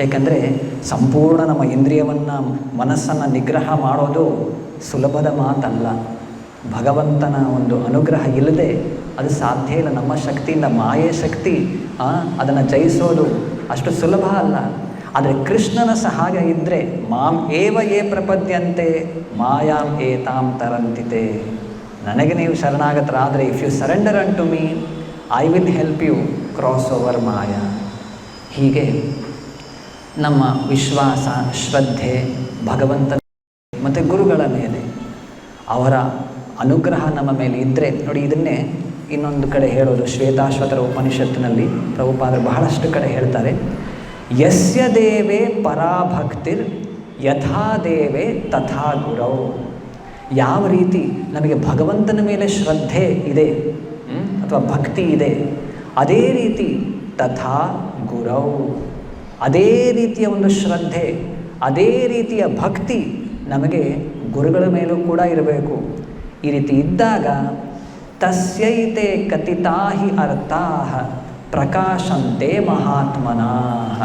ಏಕೆಂದರೆ ಸಂಪೂರ್ಣ ನಮ್ಮ ಇಂದ್ರಿಯವನ್ನು, ಮನಸ್ಸನ್ನು ನಿಗ್ರಹ ಮಾಡೋದು ಸುಲಭದ ಮಾತಲ್ಲ. ಭಗವಂತನ ಒಂದು ಅನುಗ್ರಹ ಇಲ್ಲದೆ ಅದು ಸಾಧ್ಯ ಇಲ್ಲ. ನಮ್ಮ ಶಕ್ತಿಯಿಂದ, ಮಾಯೆ ಶಕ್ತಿ, ಅದನ್ನು ಜಯಿಸೋದು ಅಷ್ಟು ಸುಲಭ ಅಲ್ಲ. ಆದರೆ ಕೃಷ್ಣನ ಸಹಾಯ ಇದ್ದರೆ ಮಾಂ ಏವ ಯೇ ಪ್ರಪದ್ಯಂತೆ ಮಾಯಾಂ ಏತಾಂ ತರಂತಿತೆ. ನನಗೆ ನೀವು ಶರಣಾಗತರಾದರೆ, if you surrender unto me, I will help you cross over maya. ಹೀಗೆ ನಮ್ಮ ವಿಶ್ವಾಸ, ಶ್ರದ್ಧೆ ಭಗವಂತ ಮತ್ತು ಗುರುಗಳ ಮೇಲೆ, ಅವರ ಅನುಗ್ರಹ ನಮ್ಮ ಮೇಲೆ ಇದ್ದರೆ ನೋಡಿ. ಇದನ್ನೇ ಇನ್ನೊಂದು ಕಡೆ ಹೇಳೋದು, ಶ್ವೇತಾಶ್ವತರ ಉಪನಿಷತ್ತಿನಲ್ಲಿ ಪ್ರಭುಪಾದರು ಬಹಳಷ್ಟು ಕಡೆ ಹೇಳ್ತಾರೆ, ಯಸ್ಯ ದೇವೇ ಪರಾಭಕ್ತಿರ್ ಯಥಾ ದೇವೇ ತಥಾ ಗುರೌ. ಯಾವ ರೀತಿ ನಮಗೆ ಭಗವಂತನ ಮೇಲೆ ಶ್ರದ್ಧೆ ಇದೆ ಅಥವಾ ಭಕ್ತಿ ಇದೆ, ಅದೇ ರೀತಿ ತಥಾ ಗುರೌ, ಅದೇ ರೀತಿಯ ಒಂದು ಶ್ರದ್ಧೆ, ಅದೇ ರೀತಿಯ ಭಕ್ತಿ ನಮಗೆ ಗುರುಗಳ ಮೇಲೂ ಕೂಡ ಇರಬೇಕು. ಈ ರೀತಿ ಇದ್ದಾಗ ತಸ್ಯೈತೆ ಕಥಿತಾಹಿ ಅರ್ಥಾಃ ಪ್ರಕಾಶಂತೆ ಮಹಾತ್ಮನಾಃ.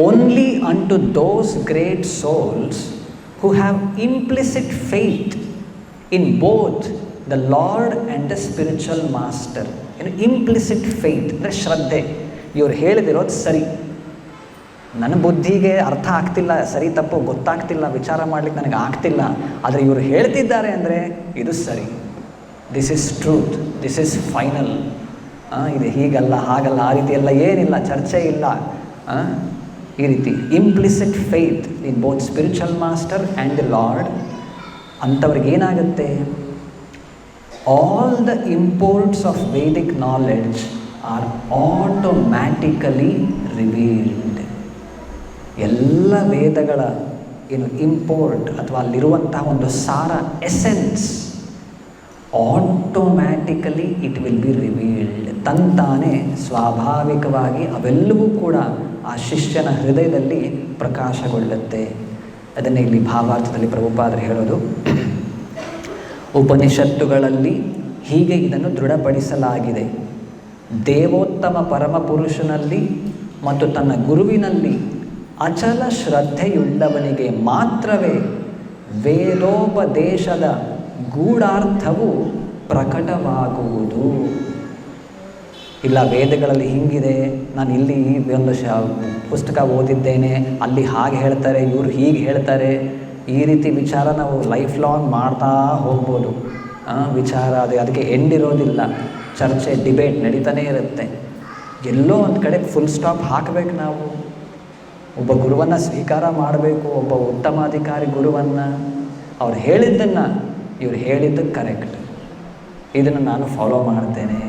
Only unto those great souls who have implicit faith in both the Lord and the spiritual master. Implicit faith ಅಂದರೆ ಶ್ರದ್ಧೆ. ಇವ್ರು ಹೇಳಿದಿರೋದು ಸರಿ, ನನ್ನ ಬುದ್ಧಿಗೆ ಅರ್ಥ ಆಗ್ತಿಲ್ಲ, ಸರಿ ತಪ್ಪು ಗೊತ್ತಾಗ್ತಿಲ್ಲ, ವಿಚಾರ ಮಾಡಲಿಕ್ಕೆ ನನಗೆ ಆಗ್ತಿಲ್ಲ, ಆದರೆ ಇವರು ಹೇಳ್ತಿದ್ದಾರೆ ಅಂದರೆ ಇದು ಸರಿ, this is truth, this is final. ಇದು ಹೀಗಲ್ಲ ಹಾಗಲ್ಲ ಆ ರೀತಿ ಎಲ್ಲ ಏನಿಲ್ಲ, ಚರ್ಚೆ ಇಲ್ಲ. ಈ ರೀತಿ implicit faith in both spiritual master and the Lord. ಅಂಥವ್ರಿಗೆ ಏನಾಗುತ್ತೆ, all the imports of Vedic knowledge are automatically revealed. ಎಲ್ಲ ವೇದಗಳ ಇಂಪೋರ್ಟ್ ಅಥವಾ ಅಲ್ಲಿರುವಂತಹ ಒಂದು ಸಾರ, essence, automatically it will be revealed. ತಂತಾನೇ ಸ್ವಾಭಾವಿಕವಾಗಿ ಅವೆಲ್ಲವೂ ಕೂಡ ಆ ಶಿಷ್ಯನ ಹೃದಯದಲ್ಲಿ ಪ್ರಕಾಶಗೊಳ್ಳುತ್ತೆ. ಅದನ್ನೇ ಇಲ್ಲಿ ಭಾವಾರ್ಥದಲ್ಲಿ ಪ್ರಭುಪಾದರು ಹೇಳೋದು, ಉಪನಿಷತ್ತುಗಳಲ್ಲಿ ಹೀಗೆ ಇದನ್ನು ದೃಢಪಡಿಸಲಾಗಿದೆ. ದೇವೋತ್ತಮ ಪರಮಪುರುಷನಲ್ಲಿ ಮತ್ತು ತನ್ನ ಗುರುವಿನಲ್ಲಿ ಅಚಲ ಶ್ರದ್ಧೆಯುಳ್ಳವನಿಗೆ ಮಾತ್ರವೇ ವೇದೋಪದೇಶದ ಗೂಢಾರ್ಥವು ಪ್ರಕಟವಾಗುವುದು. ಇಲ್ಲ ವೇದಗಳಲ್ಲಿ ಹಿಂಗಿದೆ, ನಾನು ಇಲ್ಲಿ ಒಂದು ಪುಸ್ತಕ ಓದಿದ್ದೇನೆ, ಅಲ್ಲಿ ಹಾಗೆ ಹೇಳ್ತಾರೆ, ಇವರು ಹೀಗೆ ಹೇಳ್ತಾರೆ, ಈ ರೀತಿ ವಿಚಾರ ನಾವು ಲೈಫ್ ಲಾಂಗ್ ಮಾಡ್ತಾ ಹೋಗ್ಬೋದು. ವಿಚಾರ ಅದಕ್ಕೆ ಎಂಡಿರೋದಿಲ್ಲ, ಚರ್ಚೆ ಡಿಬೇಟ್ ನಡೀತಾನೇ ಇರುತ್ತೆ. ಎಲ್ಲೋ ಒಂದು ಕಡೆ ಫುಲ್ ಸ್ಟಾಪ್ ಹಾಕಬೇಕು. ನಾವು ಒಬ್ಬ ಗುರುವನ್ನು ಸ್ವೀಕಾರ ಮಾಡಬೇಕು, ಒಬ್ಬ ಉತ್ತಮಾಧಿಕಾರಿ ಗುರುವನ್ನು. ಅವ್ರು ಹೇಳಿದ್ದನ್ನು ಇವ್ರು ಹೇಳಿದ್ದು ಕರೆಕ್ಟ್, ಇದನ್ನು ನಾನು ಫಾಲೋ ಮಾಡ್ತೇನೆ.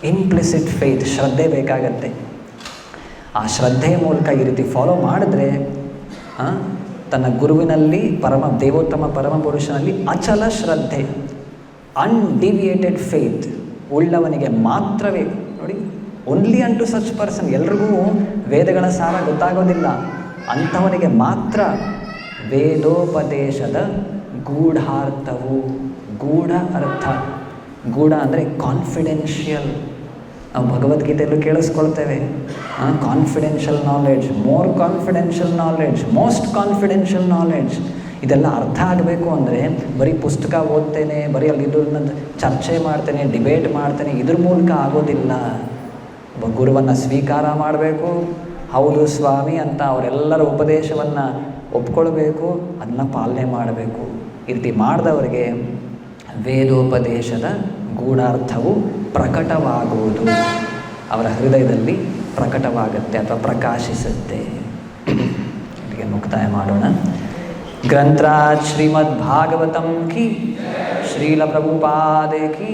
ಇಂಪ್ಲಿಸಿಟ್ ಫೇತ್, ಶ್ರದ್ಧೆ ಬೇಕಾಗತ್ತೆ. ಆ ಶ್ರದ್ಧೆಯ ಮೂಲಕ ಈ ರೀತಿ ಫಾಲೋ ಮಾಡಿದ್ರೆ ತನ್ನ ಗುರುವಿನಲ್ಲಿ ದೇವೋತ್ತಮ ಪರಮ ಪುರುಷನಲ್ಲಿ ಅಚಲ ಶ್ರದ್ಧೆ, ಅನ್ಡಿವಿಯೇಟೆಡ್ ಫೇತ್ ಉಳ್ಳವನಿಗೆ ಮಾತ್ರವೇ, ನೋಡಿ, only unto such person, ಎಲ್ರಿಗೂ ವೇದಗಳ ಸಾರ ಗೊತ್ತಾಗೋದಿಲ್ಲ, ಅಂಥವನಿಗೆ ಮಾತ್ರ ವೇದೋಪದೇಶದ ಗೂಢಾರ್ಥವು, ಗೂಢ ಅರ್ಥ, ಗೂಢ ಅಂದರೆ ಕಾನ್ಫಿಡೆನ್ಷಿಯಲ್. ನಾವು ಭಗವದ್ಗೀತೆಯಲ್ಲೂ ಕೇಳಿಸ್ಕೊಳ್ತೇವೆ, confidential knowledge, more confidential knowledge, most confidential knowledge. ಇದೆಲ್ಲ ಅರ್ಥ ಆಗಬೇಕು ಅಂದರೆ ಬರೀ ಪುಸ್ತಕ ಓದ್ತೇನೆ, ಬರೀ ಅಲ್ಲಿ ಇದನ್ನ ಚರ್ಚೆ ಮಾಡ್ತೇನೆ, ಡಿಬೇಟ್ ಮಾಡ್ತೇನೆ, ಇದ್ರ ಮೂಲಕ ಆಗೋದಿಲ್ಲ. ಒಬ್ಬ ಗುರುವನ್ನು ಸ್ವೀಕಾರ ಮಾಡಬೇಕು, ಹೌದು ಸ್ವಾಮಿ ಅಂತ ಅವರೆಲ್ಲರ ಉಪದೇಶವನ್ನು ಒಪ್ಕೊಳ್ಬೇಕು, ಅದನ್ನ ಪಾಲನೆ ಮಾಡಬೇಕು. ಈ ರೀತಿ ಮಾಡಿದವರಿಗೆ ವೇದೋಪದೇಶದ ಗೂಢಾರ್ಥವು ಪ್ರಕಟವಾಗುವುದು, ಅವರ ಹೃದಯದಲ್ಲಿ ಪ್ರಕಟವಾಗುತ್ತೆ ಅಥವಾ ಪ್ರಕಾಶಿಸುತ್ತೆ. ಇಲ್ಲಿಗೆ ಮುಕ್ತಾಯ ಮಾಡೋಣ. ಗ್ರಂಥರಾಜ್ ಶ್ರೀಮದ್ ಭಾಗವತಂ ಕಿ, ಶ್ರೀಲ ಪ್ರಭುಪಾದೆ ಕಿ.